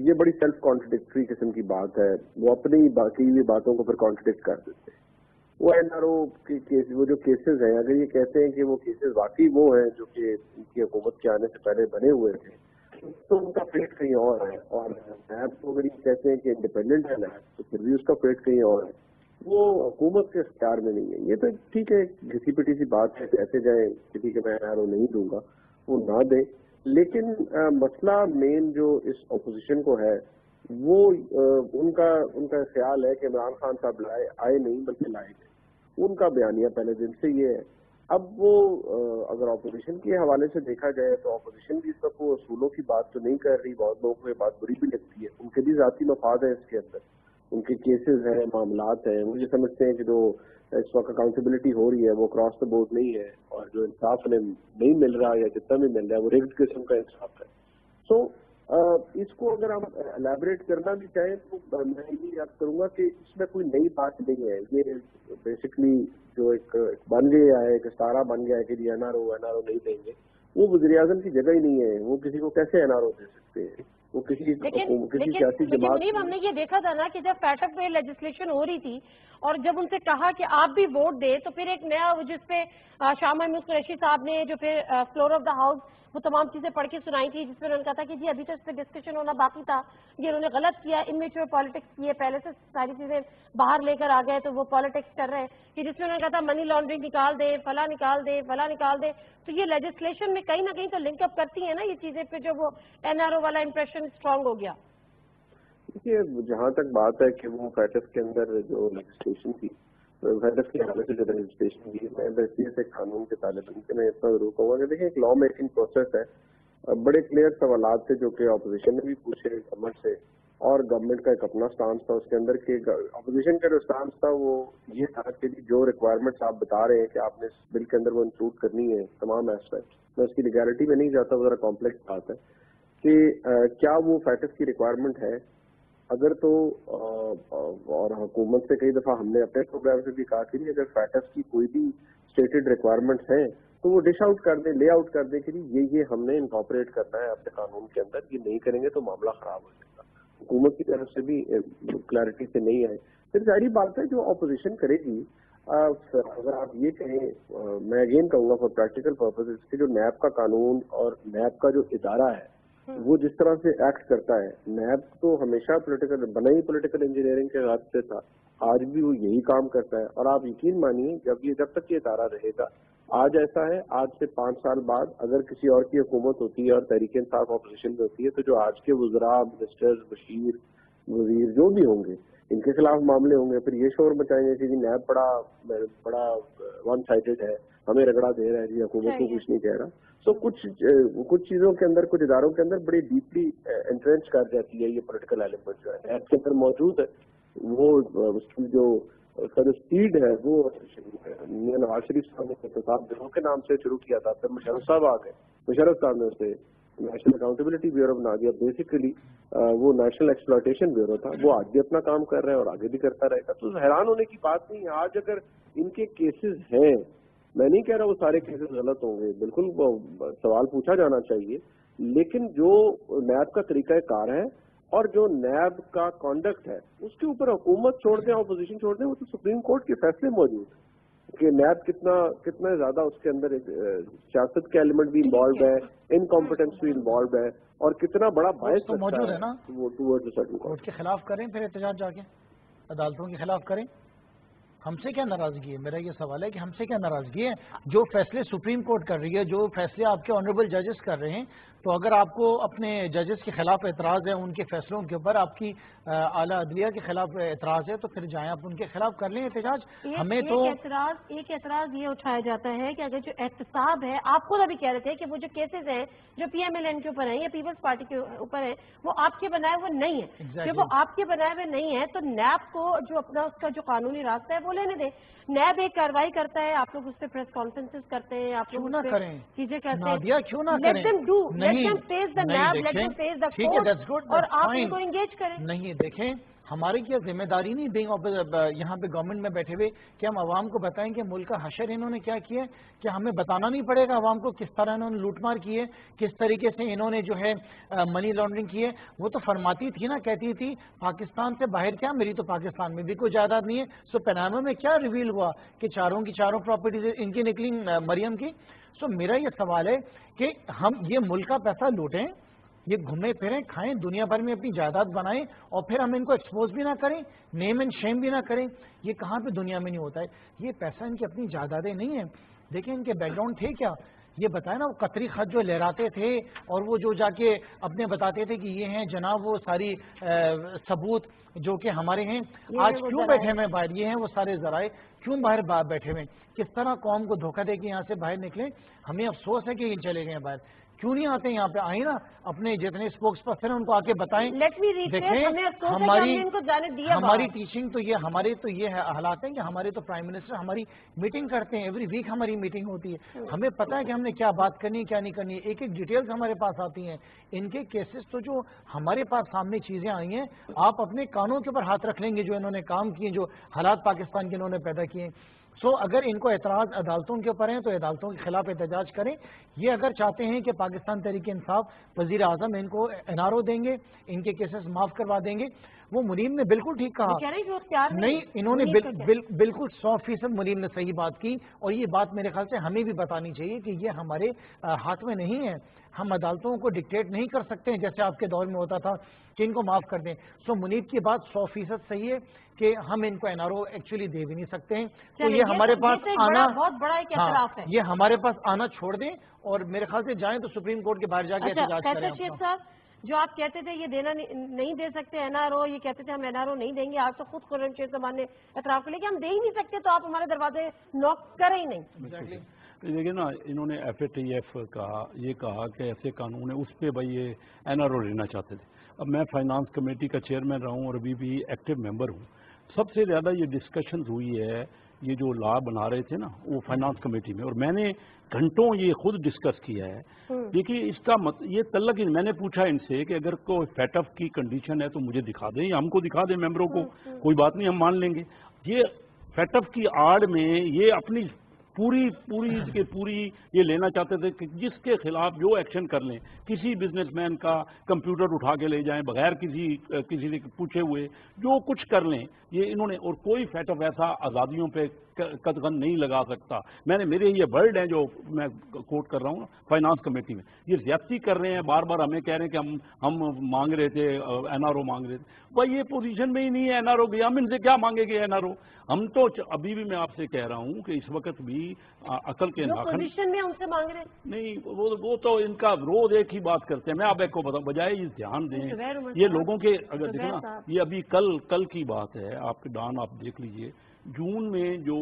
یہ بڑی سیلف کانٹرڈکٹری قسم کی بات ہے. وہ اپنی باقی ہوئی باتوں کو پھر کانٹرڈکٹ کر دیتے ہیں. وہ NRO کے کیس, وہ جو کیسز ہیں, اگر یہ کہتے ہیں کہ وہ کیسز واقعی وہ ہیں جو کہ ان کی حکومت کے آنے سے پہلے بنے ہوئے تھے, تو ان کا فیٹ کہیں اور ہے. اور نیب کو اگر یہ کہتے ہیں کہ انڈیپینڈنٹ ہے نیب, تو پھر بھی اس کا فیٹ کہیں اور ہے, وہ حکومت کے اختیار میں نہیں ہے. یہ تو ٹھیک ہے, گھسی پٹی سی بات ہے, کہتے جائیں کسی کے میں NRO نہیں دوں گا, وہ نہ دیں. لیکن مسئلہ مین جو اس اپوزیشن کو ہے وہ ان کا خیال ہے کہ عمران خان صاحب آئے نہیں بلکہ لائے گئے. ان کا بیانیہ پہلے دن سے یہ ہے. اب وہ اگر اپوزیشن کے حوالے سے دیکھا جائے تو اپوزیشن بھی اس وقت وہ اصولوں کی بات تو نہیں کر رہی. بہت لوگوں کو یہ بات بری بھی لگتی ہے, ان کے بھی ذاتی مفاد ہے اس کے اندر, ان کے کیسز ہیں, معاملات ہیں. وہ یہ سمجھتے ہیں کہ جو اس وقت اکاؤنٹیبلٹی ہو رہی ہے وہ کراس دا بورڈ نہیں ہے, اور جو انصاف انہیں نہیں مل رہا یا جتنا بھی مل رہا ہے وہ ریگڈ قسم کا انصاف ہے. سو اس کو اگر ہم الیبریٹ کرنا بھی چاہیں تو میں یہ یاد کروں گا کہ اس میں کوئی نئی بات نہیں ہے. یہ بیسکلی جو ایک بن گیا ہے, ایک ستارہ بن گیا ہے کہ جی NRO نہیں دیں گے. وہ وزیر اعظم کی جگہ ہی نہیں ہے. وہ کسی کو کیسے NRO دے سکتے ہیں؟ وہ کسی سیاسی جماعت. ہم نے یہ دیکھا تھا نا کہ جب پیٹک پہ لیجسلیشن ہو رہی تھی اور جب ان سے کہا کہ آپ بھی ووٹ دیں, تو پھر ایک نیا جس پہ شاہ محمود قریشی صاحب نے جو پھر فلور آف دا ہاؤس وہ تمام چیزیں پڑھ کے سنائی تھی, جس میں انہوں نے کہا تھا کہ جی ابھی تو اس پہ ڈسکشن ہونا باقی تھا, یہ انہوں نے غلط کیا, امیچور پالیٹکس کیے, پہلے سے ساری چیزیں باہر لے کر آ گئے تو وہ پالیٹکس کر رہے ہیں, کہ جس میں انہوں نے کہا تھا منی لانڈرنگ نکال دے, فلاں نکال دے, فلاں نکال دے. تو یہ لیجسلیشن میں کہیں نہ کہیں تو لنک اپ کرتی ہیں نا یہ چیزیں, پہ جو وہ NRO والا امپریشن اسٹرانگ ہو گیا. دیکھیے, جہاں تک بات ہے کہ وہ فیٹف کے اندر جو لیجسلیشن تھی, فیٹف کے حوالے سے جو لیجسلیشن کی, میں بحثیت سے قانون کے طالب علم سے میں اتنا ضرور کہوں گا کہ دیکھیں ایک لا میکنگ پروسیس ہے. بڑے کلیئر سوالات تھے جو کہ اپوزیشن نے بھی پوچھے گورنمنٹ سے, اور گورنمنٹ کا ایک اپنا سٹانس تھا اس کے اندر. کہ اپوزیشن کا جو سٹانس تھا وہ یہ تھا کہ جو ریکوائرمنٹس آپ بتا رہے ہیں کہ آپ نے اس بل کے اندر وہ انکلوڈ کرنی ہے تمام ایسپیکٹ, میں اس کی لیگیلٹی میں نہیں جاتا, وہ ذرا کمپلیکس بات ہے کہ کیا وہ فیٹف کی ریکوائرمنٹ ہے. اگر تو اور حکومت سے کئی دفعہ ہم نے اپنے پروگرام سے بھی کہا کہ اگر فیٹس کی کوئی بھی اسٹیٹڈ ریکوائرمنٹس ہیں تو وہ ڈش آؤٹ کر دیں، لے آؤٹ کر دیں کہ یہ ہم نے انکارپوریٹ کرنا ہے اپنے قانون کے اندر، یہ نہیں کریں گے تو معاملہ خراب ہو جائے گا. حکومت کی طرف سے بھی کلیئرٹی سے نہیں آئے. پھر ظاہری بات ہے جو اپوزیشن کرے گی، اگر آپ یہ کہیں، میں اگین کہوں گا فار پریکٹیکل پرپز کہ جو نیب کا قانون اور نیب کا جو ادارہ ہے وہ جس طرح سے ایکٹ کرتا ہے، نیب تو ہمیشہ پولیٹیکل بنا ہی پولیٹیکل انجینئرنگ کے غرض سے تھا، آج بھی وہ یہی کام کرتا ہے. اور آپ یقین مانیے جب تک یہ ادارہ رہے گا، آج ایسا ہے، آج سے 5 سال بعد اگر کسی اور کی حکومت ہوتی ہے اور تحریک انصاف اپوزیشن میں ہوتی ہے تو جو آج کے وزراء، منسٹرز، بشیر، وزیر جو بھی ہوں گے ان کے خلاف معاملے ہوں گے. پھر یہ شور مچائیں گے کہ جی نیب بڑا ون سائڈڈ ہے، ہمیں رگڑا دے رہا ہے، جی حکومت کو کچھ نہیں کہہ رہا. سو کچھ چیزوں کے اندر، کچھ اداروں کے اندر بڑی ڈیپلی انٹرینچ کر جاتی ہے یہ پولیٹیکل ایلیمنٹ جو ہے نیب کے اندر موجود ہے. وہ اس کی جو اسپیڈ ہے وہ نواز شریف صاحب نے احتساب بیورو کے نام سے شروع کیا تھا، پھر مشرف صاحب آ گئے، مشرف صاحب نے اسے نیشنل اکاؤنٹیبلٹی بیورو بنا دیا. بیسیکلی وہ نیشنل ایکسپلائٹیشن بیورو تھا. وہ آج بھی اپنا کام کر رہے ہیں اور آگے بھی کرتا رہے گا. تو حیران ہونے کی بات نہیں ہے. آج اگر ان کے کیسز ہیں، میں نہیں کہہ رہا وہ سارے کیسز غلط ہوں گے، بالکل سوال پوچھا جانا چاہیے، لیکن جو نیب کا طریقہ کار ہے اور جو نیب کا کانڈکٹ ہے اس کے اوپر حکومت چھوڑ دیں، اپوزیشن چھوڑ دیں، وہ تو سپریم کورٹ کے فیصلے موجود ہیں کہ نیب کتنا زیادہ اس کے اندر ایک سیاست کا ایلیمنٹ بھی انوالوڈ ہے، انکمپیٹنس بھی انوالوڈ ہے، اور کتنا بڑا باعث موجود ہے نا وہ ٹورڈ سرٹن کورٹ کے خلاف کریں، پھر احتجاج جا کے عدالتوں کے خلاف کریں. ہم سے کیا ناراضگی ہے؟ میرا یہ سوال ہے کہ ہم سے کیا ناراضگی ہے؟ جو فیصلے سپریم کورٹ کر رہی ہے، جو فیصلے آپ کے آنریبل ججز کر رہے ہیں، تو اگر آپ کو اپنے ججز کے خلاف اعتراض ہے، ان کے فیصلوں کے اوپر آپ کی اعلیٰ عدلیہ کے خلاف اعتراض ہے، تو پھر جائیں آپ ان کے خلاف کر لیں احتجاج. ہمیں تو ایک اعتراض یہ اٹھایا جاتا ہے کہ اگر جو احتساب ہے، آپ خود ابھی کہہ رہے تھے کہ وہ جو کیسز ہیں جو پی ایم ایل این کے اوپر ہیں یا پیپلز پارٹی کے اوپر ہیں وہ آپ کے بنائے ہوئے نہیں ہیں. جب وہ آپ کے بنائے ہوئے نہیں ہیں تو نیب کو جو اپنا اس کا جو قانونی راستہ ہے وہ لینے دیں. نیب ایک کارروائی کرتا ہے، آپ لوگ اس پہ پریس کانفرنسز کرتے ہیں، آپ لوگ چیزیں کرتے ہیں، کیوں نہ کریں؟ اور آپ ان کو انگیج کریں. نہیں، دیکھیں ہماری کیا ذمہ داری نہیں دیں یہاں پہ گورنمنٹ میں بیٹھے ہوئے کہ ہم عوام کو بتائیں کہ ملک کا حشر انہوں نے کیا کیا ہے؟ کہ ہمیں بتانا نہیں پڑے گا عوام کو کس طرح انہوں نے لوٹ مار کی ہے، کس طریقے سے انہوں نے جو ہے منی لانڈرنگ کی ہے؟ وہ تو فرماتی تھی نا، کہتی تھی پاکستان سے باہر کیا، میری تو پاکستان میں بھی کوئی جائیداد نہیں ہے. سو پیناما میں کیا ریویل ہوا کہ چاروں کی چاروں پراپرٹیز ان کی نکلی مریم کی. سو میرا یہ سوال ہے کہ ہم یہ ملک کا پیسہ لوٹیں، یہ گھومیں پھریں، کھائیں، دنیا بھر میں اپنی جائیداد بنائیں، اور پھر ہم ان کو ایکسپوز بھی نہ کریں، نیم اینڈ شیم بھی نہ کریں. یہ کہاں پہ دنیا میں نہیں ہوتا ہے. یہ پیسہ ان کی اپنی جائیدادیں نہیں ہیں. دیکھیں ان کے بیک گراؤنڈ تھے کیا، یہ بتائیں نا. وہ قطری خط جو لہراتے تھے اور وہ جو جا کے اپنے بتاتے تھے کہ یہ ہیں جناب وہ ساری ثبوت جو کہ ہمارے ہیں، آج کیوں بیٹھے ہوئے باہر؟ یہ ہیں وہ سارے ذرائع، کیوں باہر بیٹھے ہوئے؟ کس طرح قوم کو دھوکہ دے کے یہاں سے باہر نکلے؟ ہمیں افسوس ہے کہ یہ چلے گئے باہر. کیوں نہیں آتے یہاں پہ؟ آئیں نا، اپنے جتنے اسپوکس پرسن ان کو آ کے بتائیں. دیکھیں ہماری ٹیچنگ تو یہ ہمارے تو یہ حالات ہیں کہ ہمارے تو پرائم منسٹر ہماری میٹنگ کرتے ہیں، ایوری ویک ہماری میٹنگ ہوتی ہے. ہمیں پتہ ہے کہ ہم نے کیا بات کرنی ہے کیا نہیں کرنی ہے. ایک ایک ڈیٹیلز ہمارے پاس آتی ہیں. ان کے کیسز تو جو ہمارے پاس سامنے چیزیں آئی ہیں، آپ اپنے کانوں کے اوپر ہاتھ رکھ لیں گے جو انہوں نے کام کیے، جو حالات پاکستان کے انہوں نے پیدا کیے. سو اگر ان کو اعتراض عدالتوں کے اوپر ہیں تو عدالتوں کے خلاف احتجاج کریں. یہ اگر چاہتے ہیں کہ پاکستان تحریک انصاف وزیر اعظم ان کو این آر او دیں گے، ان کے کیسز معاف کروا دیں گے. وہ منیم نے بالکل ٹھیک کہا، نہیں انہوں نے بالکل 100% منیم نے صحیح بات کی. اور یہ بات میرے خیال سے ہمیں بھی بتانی چاہیے کہ یہ ہمارے ہاتھ میں نہیں ہے. ہم عدالتوں کو ڈکٹیٹ نہیں کر سکتے ہیں جیسے آپ کے دور میں ہوتا تھا کہ ان کو معاف کر دیں. سو منیب کی بات 100% صحیح ہے کہ ہم ان کو این آر او ایکچولی دے بھی نہیں سکتے ہیں. تو یہ ہمارے پاس آنا، یہ ہمارے پاس آنا چھوڑ دیں اور میرے خیال سے جائیں تو سپریم کورٹ کے باہر جا کے احتجاج کریں. جو آپ کہتے تھے یہ دینا نہیں دے سکتے این آر او، یہ کہتے تھے ہم این آر او نہیں دیں گے، آج تو خود قرآن شیخ صاحب نے اعتراف کر لیا کہ ہم دے ہی نہیں سکتے، تو آپ ہمارے دروازے نوک کریں ہی نہیں. دیکھیں نا، انہوں نے ایف اے ٹی ایف کہا، یہ کہا کہ ایسے قانون ہے، اس پہ بھائی یہ این آر او لینا چاہتے تھے. اب میں فائنانس کمیٹی کا چیئرمین رہا ہوں اور ابھی بھی ایکٹیو ممبر ہوں. سب سے زیادہ یہ ڈسکشنز ہوئی ہے یہ جو لا بنا رہے تھے نا وہ فائنانس کمیٹی میں، اور میں نے گھنٹوں یہ خود ڈسکس کیا ہے۔ دیکھیے اس کا یہ تعلق ہی، میں نے پوچھا ان سے کہ اگر کوئی فیٹ اف کی کنڈیشن ہے تو مجھے دکھا دیں، یا ہم کو دکھا دیں ممبروں کو، کوئی بات نہیں ہم مان لیں گے۔ یہ فیٹ اف کی آڑ میں یہ اپنی پوری یہ لینا چاہتے تھے کہ جس کے خلاف جو ایکشن کر لیں، کسی بزنس مین کا کمپیوٹر اٹھا کے لے جائیں بغیر کسی سے پوچھے ہوئے، جو کچھ کر لیں یہ انہوں نے، اور کوئی فیٹ اف ایسا آزادیوں پہ قدغن نہیں لگا سکتا۔ میرے یہ ورڈ ہیں جو میں کوٹ کر رہا ہوں فائنانس کمیٹی میں، یہ زیادتی کر رہے ہیں، بار بار ہمیں کہہ رہے ہیں کہ ہم مانگ رہے تھے این آر او مانگ رہے تھے، بھائی یہ پوزیشن میں ہی نہیں ہے این آر او کی، ہم ان سے کیا مانگیں گے این آر او؟ ہم تو ابھی بھی میں آپ سے کہہ رہا ہوں کہ اس وقت بھی عقل کے پوزیشن میں ہم سے مانگ رہے نہیں، وہ تو ان کا روز ایک ہی بات کرتے ہیں۔ میں آپ ایک کو بتاؤں، بجائے یہ دھیان دیں یہ لوگوں کے، اگر دیکھو نا یہ ابھی کل کی بات ہے، آپ کے ڈان آپ دیکھ لیجئے، جون میں جو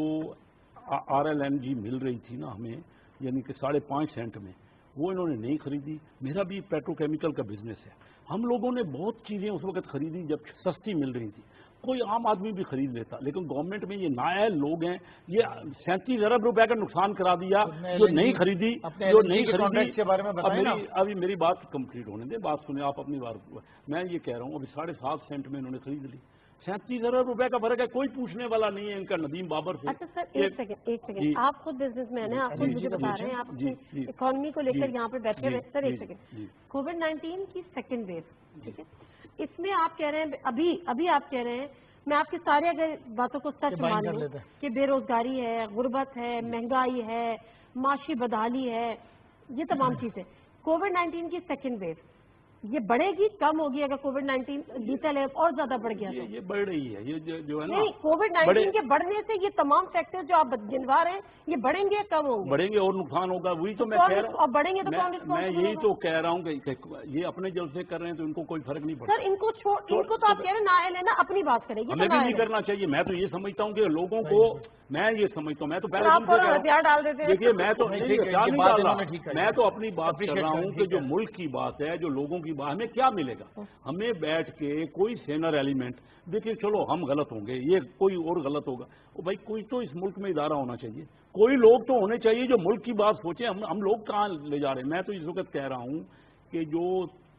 آر ایل این جی مل رہی تھی نا ہمیں، یعنی کہ 5.5 سینٹ میں، وہ انہوں نے نہیں خریدی۔ میرا بھی پیٹرو کیمیکل کا بزنس ہے، ہم لوگوں نے بہت چیزیں اس وقت خریدی جب سستی مل رہی تھی، کوئی عام آدمی بھی خرید لیتا، لیکن گورنمنٹ میں یہ نااہل لوگ ہیں، یہ 37 ارب روپے کا نقصان کرا دیا جو نہیں خریدی۔ ابھی میری بات کمپلیٹ ہونے دیں، بات سنیں آپ اپنی بات۔ میں یہ کہہ رہا ہوں ابھی 7.5 سینٹ میں انہوں نے خرید لی، 37 ارب روپے کا فرق ہے، کوئی پوچھنے والا نہیں ہے ان کا ندیم بابر سے۔ اچھا سر ایک سیکنڈ، آپ خود بزنس مین ہیں، آپ خود مجھے بتا رہے ہیں، آپ اپنی اکانومی کو لے کر یہاں پہ بیٹھے ہوئے۔ سر ایک سیکنڈ، کووڈ-19 کی سیکنڈ ویو، ٹھیک ہے، اس میں آپ کہہ رہے ہیں ابھی آپ کہہ رہے ہیں، میں آپ کے سارے اگر باتوں کو سچ مان لوں کہ بے روزگاری ہے، غربت ہے، مہنگائی ہے، معاشی بدحالی ہے، یہ تمام چیزیں، کووڈ-19 کی سیکنڈ ویو یہ بڑھے گی کم ہوگی؟ اگر کووڈ-19 لیتل ہے اور زیادہ بڑھ گیا تو یہ بڑھ رہی ہے، یہ جو ہے نا نہیں، کووڈ-19 کے بڑھنے سے یہ تمام فیکٹر جو آپ گنوا رہے ہیں یہ بڑھیں گے یا کم ہوں گے؟ بڑھیں گے اور نقصان ہوگا، وہی تو میں کہہ رہا ہوں۔ اب بڑھیں گے تو میں یہی تو کہہ رہا ہوں کہ یہ اپنے جلسے کر رہے ہیں تو ان کو کوئی فرق نہیں پڑتا۔ سر ان کو تو آپ کہہ رہے ہیں نااہل ہے نا، اپنی بات کریں گے، ہمیں بھی نہیں کرنا چاہیے۔ میں تو یہ سمجھتا ہوں کہ لوگوں کو، میں یہ سمجھتا ہوں، میں تو پہلے ہتھیار ڈال دیتے ہیں۔ دیکھیے میں تو ہتھیار نہیں ڈال رہا، میں تو اپنی بات کر رہا ہوں کہ جو ملک کی بات ہے، جو لوگوں کی بات، ہمیں کیا ملے گا؟ ہمیں بیٹھ کے کوئی سینر ایلیمنٹ، دیکھیے چلو ہم غلط ہوں گے، یہ کوئی اور غلط ہوگا، بھائی کوئی تو اس ملک میں ادارہ ہونا چاہیے، کوئی لوگ تو ہونے چاہیے جو ملک کی بات سوچیں۔ ہم لوگ کہاں لے جا رہے ہیں؟ میں تو اس وقت کہہ رہا ہوں کہ جو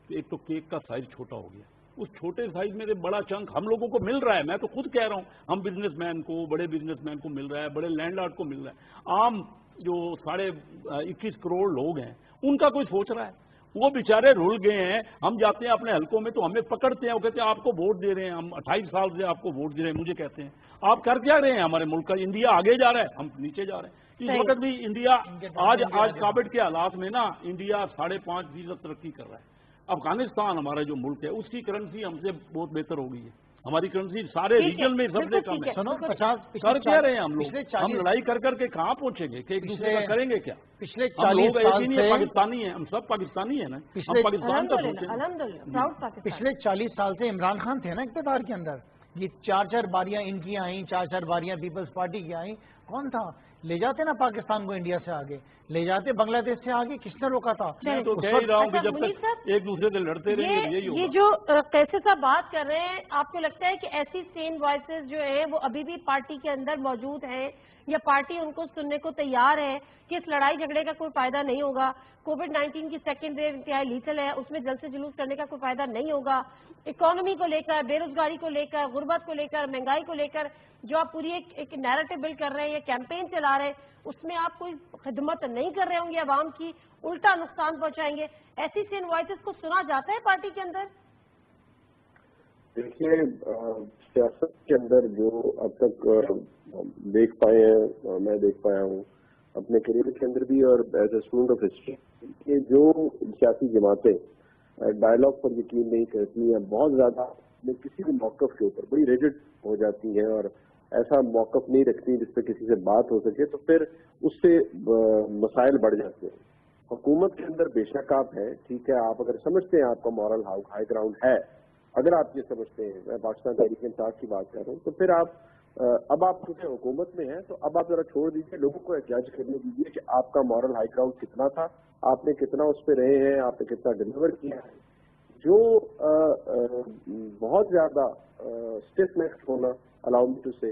ایک تو کیک کا سائز چھوٹا ہو گیا، اس چھوٹے سائز میں سے بڑا چنک ہم لوگوں کو مل رہا ہے۔ میں تو خود کہہ رہا ہوں، ہم بزنس مین کو، بڑے بزنس مین کو مل رہا ہے، بڑے لینڈ لارڈ کو مل رہا ہے، عام جو 21.5 کروڑ لوگ ہیں ان کا کوئی سوچ رہا ہے؟ وہ بیچارے رول گئے ہیں۔ ہم جاتے ہیں اپنے حلقوں میں تو ہمیں پکڑتے ہیں، وہ کہتے ہیں آپ کو ووٹ دے رہے ہیں، ہم 28 سال سے آپ کو ووٹ دے رہے ہیں، مجھے کہتے ہیں آپ کر کیا رہے ہیں؟ ہمارے ملک کا انڈیا آگے جا رہا ہے، ہم نیچے جا رہے ہیں۔ اس وقت بھی انڈیا آج کووڈ کے حالات میں نا انڈیا 5.5% ترقی کر رہا ہے۔ افغانستان ہمارا جو ملک ہے اس کی کرنسی ہم سے بہت بہتر ہو گئی ہے، ہماری کرنسی سارے ریجن میں سب سے کم ہے۔ کر کیا رہے ہیں ہم لوگ؟ ہم لڑائی کر کر کے کہاں پہنچیں گے کہ ایک دوسرے کا کریں گے کیا؟ ہم لوگ ایک ہی نہیں ہے، پاکستانی ہیں، ہم سب پاکستانی ہیں نا، ہم پاکستان کا سوچیں۔ پچھلے 40 سال سے عمران خان تھے نا اقتدار کے اندر، یہ 4 باریاں ان کی آئیں، 4 باریاں پیپلز پارٹی کی آئیں، کون تھا لے جاتے نا پاکستان کو انڈیا سے آگے، لے جاتے بنگلہ دیش سے آگے، کس نے روکا تھا؟ میں تو کہہ ہی رہا ہوں کہ جب تک ایک دوسرے سے لڑتے رہیں گے یہی ہوگا۔ یہ جو کیسے صاحب بات کر رہے ہیں، آپ کو لگتا ہے کہ ایسی سین وائسز جو ہیں وہ ابھی بھی پارٹی کے اندر موجود ہیں، یا پارٹی ان کو سننے کو تیار ہے کہ اس لڑائی جھگڑے کا کوئی فائدہ نہیں ہوگا، کووڈ-19 کی سیکنڈ ویو انتہائی لیتل ہے، اس میں جلد سے جلوس کرنے کا کوئی فائدہ نہیں ہوگا، اکانومی کو لے کر، بے روزگاری کو لے کر، غربت کو لے کر، مہنگائی کو لے کر جو آپ پوری ایک نیریٹو بلڈ کر رہے ہیں یا کیمپین چلا رہے ہیں، اس میں آپ کوئی خدمت نہیں کر رہے ہوں گے عوام کی، الٹا نقصان پہنچائیں گے؟ ایسی سین وائسز کو سنا جاتا ہے پارٹی کے اندر؟ دیکھیے سیاست کے اندر جو اب تک دیکھ پائے ہیں، میں دیکھ پایا ہوں اپنے کیریئر کے اندر بھی اور as a student of history, کہ جو سیاسی جماعتیں ڈائلاگ پر یقین نہیں کرتی ہیں، بہت زیادہ کسی بھی موقف کے اوپر بڑی ریجڈ ہو جاتی ہیں اور ایسا موقف نہیں رکھتی جس پہ کسی سے بات ہو سکے، تو پھر اس سے مسائل بڑھ جاتے ہیں۔ حکومت کے اندر بے شک آپ ہیں، ٹھیک ہے، آپ اگر سمجھتے ہیں آپ کا مورل ہائی گراؤنڈ ہے، اگر آپ یہ سمجھتے ہیں، میں پاکستان تحریک انصاف کی بات کر رہا ہوں، تو پھر آپ اب آپ کیونکہ حکومت میں ہیں تو اب آپ ذرا چھوڑ دیجیے، لوگوں کو جج کرنے دیجیے کہ آپ کا مورل ہائی گراؤنڈ کتنا تھا، آپ نے کتنا اس پہ رہے ہیں، آپ نے کتنا ڈلیور کیا ہے۔ جو بہت زیادہ اسٹیف نیکڈ ہونا، الاؤ می ٹو سے،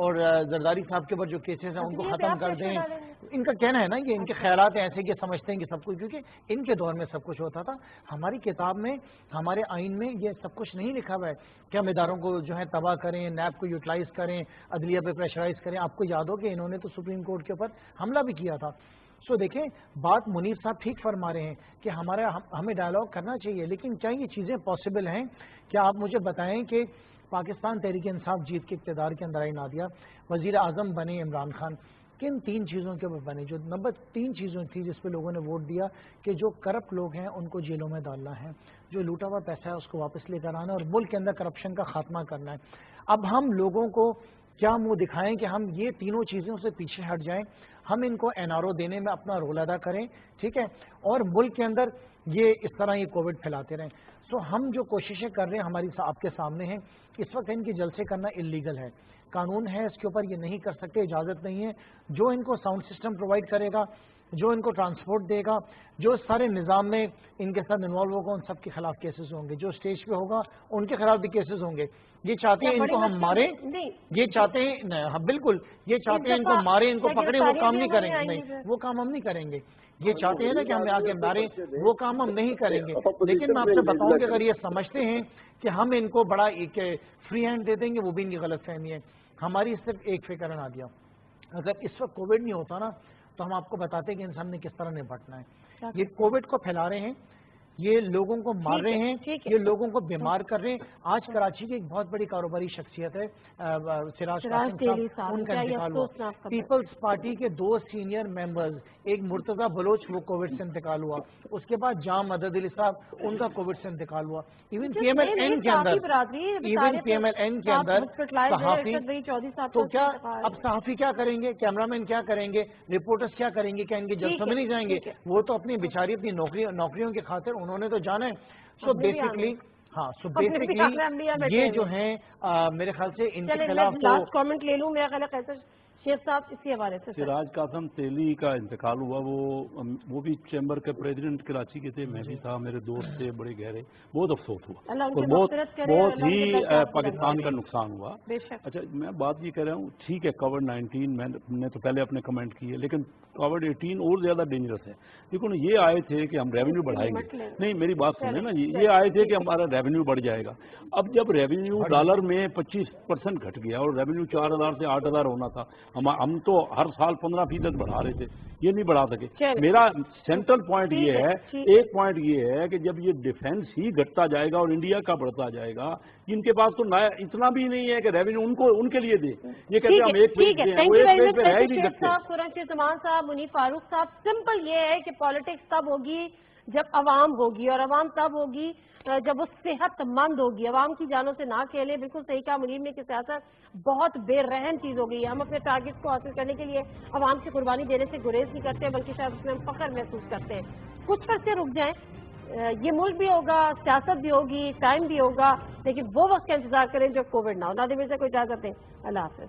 اور زرداری صاحب کے اوپر جو کیسز ہیں ان کو ختم کر دیں. ان کا کہنا ہے نا کہ ان کے خیالات ایسے کہ سمجھتے ہیں کہ سب کچھ, کیونکہ ان کے دور میں سب کچھ ہوتا تھا. ہماری کتاب میں, ہمارے آئین میں یہ سب کچھ نہیں لکھا ہوا ہے کہ ہم اداروں کو جو ہے تباہ کریں, نیب کو یوٹیلائز کریں, عدلیہ پہ پریشرائز کریں. آپ کو یاد ہو کہ انہوں نے تو سپریم کورٹ کے اوپر حملہ بھی کیا تھا. سو دیکھیں, بات منیر صاحب ٹھیک فرما رہے ہیں کہ ہمیں ڈائیلاگ کرنا چاہیے, لیکن کیا یہ چیزیں پاسبل ہیں؟ کیا آپ مجھے بتائیں کہ پاکستان تحریک انصاف جیت کے اقتدار کے اندر آئی, نادیہ وزیر اعظم بنے, عمران خان, کن 3 چیزوں کے اوپر بنے؟ جو نمبر 3 چیزوں تھی جس پہ لوگوں نے ووٹ دیا کہ جو کرپٹ لوگ ہیں ان کو جیلوں میں ڈالنا ہے, جو لوٹا ہوا پیسہ ہے اس کو واپس لے کر آنا ہے, اور ملک کے اندر کرپشن کا خاتمہ کرنا ہے. اب ہم لوگوں کو کیا منہ دکھائیں کہ ہم یہ تینوں چیزوں سے پیچھے ہٹ جائیں, ہم ان کو NRO دینے میں اپنا رول ادا کریں, ٹھیک ہے, اور ملک کے اندر یہ اس طرح یہ کووڈ پھیلاتے رہیں. سو ہم جو کوششیں کر رہے ہیں ہماری آپ کے سامنے ہیں. اس وقت ان کی جلسے کرنا اللیگل ہے, قانون ہے اس کے اوپر, یہ نہیں کر سکتے, اجازت نہیں ہے. جو ان کو ساؤنڈ سسٹم پرووائڈ کرے گا, جو ان کو ٹرانسپورٹ دے گا, جو سارے نظام میں ان کے ساتھ انوالو ہوگا, ان سب کے خلاف کیسز ہوں گے. جو اسٹیج پہ ہوگا ان کے خلاف بھی کیسز ہوں گے. یہ چاہتے ہیں ان کو ہم ماریں, یہ چاہتے ہیں, ہاں بالکل, یہ چاہتے ہیں ان کو ماریں, ان کو پکڑیں, وہ کام نہیں کریں گے. نہیں, وہ کام ہم نہیں کریں گے. یہ چاہتے ہیں نا کہ ہمیں آگے ماریں, وہ کام ہم نہیں کریں گے. لیکن میں آپ سے بتاؤں کہ اگر یہ سمجھتے ہیں کہ ہم ان کو بڑا ایک فری ہینڈ دے دیں گے, وہ بھی ان کی غلط فہمی ہے. ہماری صرف ایک فکر آ گیا, اگر اس وقت کووڈ نہیں ہوتا نا تو ہم آپ کو بتاتے کہ انسان نے کس طرح نپٹنا ہے. یہ کووڈ کو پھیلا رہے ہیں, یہ لوگوں کو مار رہے ہیں, یہ لوگوں کو بیمار کر رہے ہیں. آج کراچی کی ایک بہت بڑی کاروباری شخصیت ہے سراج قاسم صاحب, ان کا انتقال ہوا. پیپلز پارٹی کے 2 سینئر ممبرز, ایک مرتضی بلوچ, وہ کووڈ سے انتقال ہوا. اس کے بعد جام مدد علی صاحب, ان کا کووڈ سے انتقال ہوا. ایون PMLN کے اندر صحافی, تو کیا اب صحافی کیا کریں گے, کیمرہ مین کیا کریں گے, رپورٹرز کیا کریں گے, کیا ان کے جلسوں میں نہیں جائیں گے؟ وہ تو اپنی بیچاری اپنی نوکریوں کی خاطر انہوں نے تو جانا ہے. سو بیسکلی یہ جو ہیں میرے خیال سے ان کے خلاف لاسٹ کامنٹ لے لوں, میرا خیال ہے شیخ صاحب اسی حوالے سے. سراج قاسم تیلی کا انتقال ہوا, وہ بھی چیمبر کے پریزیڈنٹ کراچی کے تھے, میں بھی تھا, میرے دوست تھے بڑے گہرے. بہت افسوس ہوا اور بہت ہی پاکستان کا نقصان ہوا. اچھا, میں بات یہ کہہ رہا ہوں, ٹھیک ہے کووڈ-19 میں نے تو پہلے اپنے کمنٹ کیے, لیکن کووڈ-18 اور زیادہ ڈینجرس ہے. دیکھو یہ آئے تھے کہ ہم ریونیو بڑھائیں گے. نہیں, میری بات سنیں نا, یہ آئے تھے کہ ہمارا ریونیو بڑھ جائے گا. اب جب ریونیو ڈالر میں 25% گھٹ گیا اور ریونیو 4,000 سے 8,000 ہونا تھا, ہم تو ہر سال 15% بڑھا رہے تھے, یہ نہیں بڑھا سکے. میرا سینٹرل پوائنٹ یہ ہے, ایک پوائنٹ یہ ہے کہ جب یہ ڈیفینس ہی گھٹتا جائے گا اور انڈیا کا بڑھتا جائے گا, ان کے پاس تو اتنا بھی نہیں ہے کہ ریونیو ان کے لیے دے. یہ کہتے ہیں ہم ایک پیج دیں, وہ ایک پیج پہ رہ ہی نہیں سکتے. قرآن زمان صاحب, منیر فاروق صاحب, سمپل یہ ہے کہ پالیٹکس تب ہوگی جب عوام ہوگی, اور عوام تب ہوگی جب وہ صحت مند ہوگی. عوام کی جانوں سے نہ کھیلے. بالکل صحیح کہا منیر نے کہ سیاست بہت بے رحم چیز ہو گئی ہے. ہم اپنے ٹارگیٹ کو حاصل کرنے کے لیے عوام سے قربانی دینے سے گریز نہیں کرتے, بلکہ شاید اس میں ہم فخر محسوس کرتے ہیں. کچھ عرصے رک جائیں, یہ ملک بھی ہوگا, سیاست بھی ہوگی, ٹائم بھی ہوگا, لیکن وہ وقت کا انتظار کریں جب کووڈ نہ ہو. نادر مرزا کو اجازت دیں, اللہ حافظ.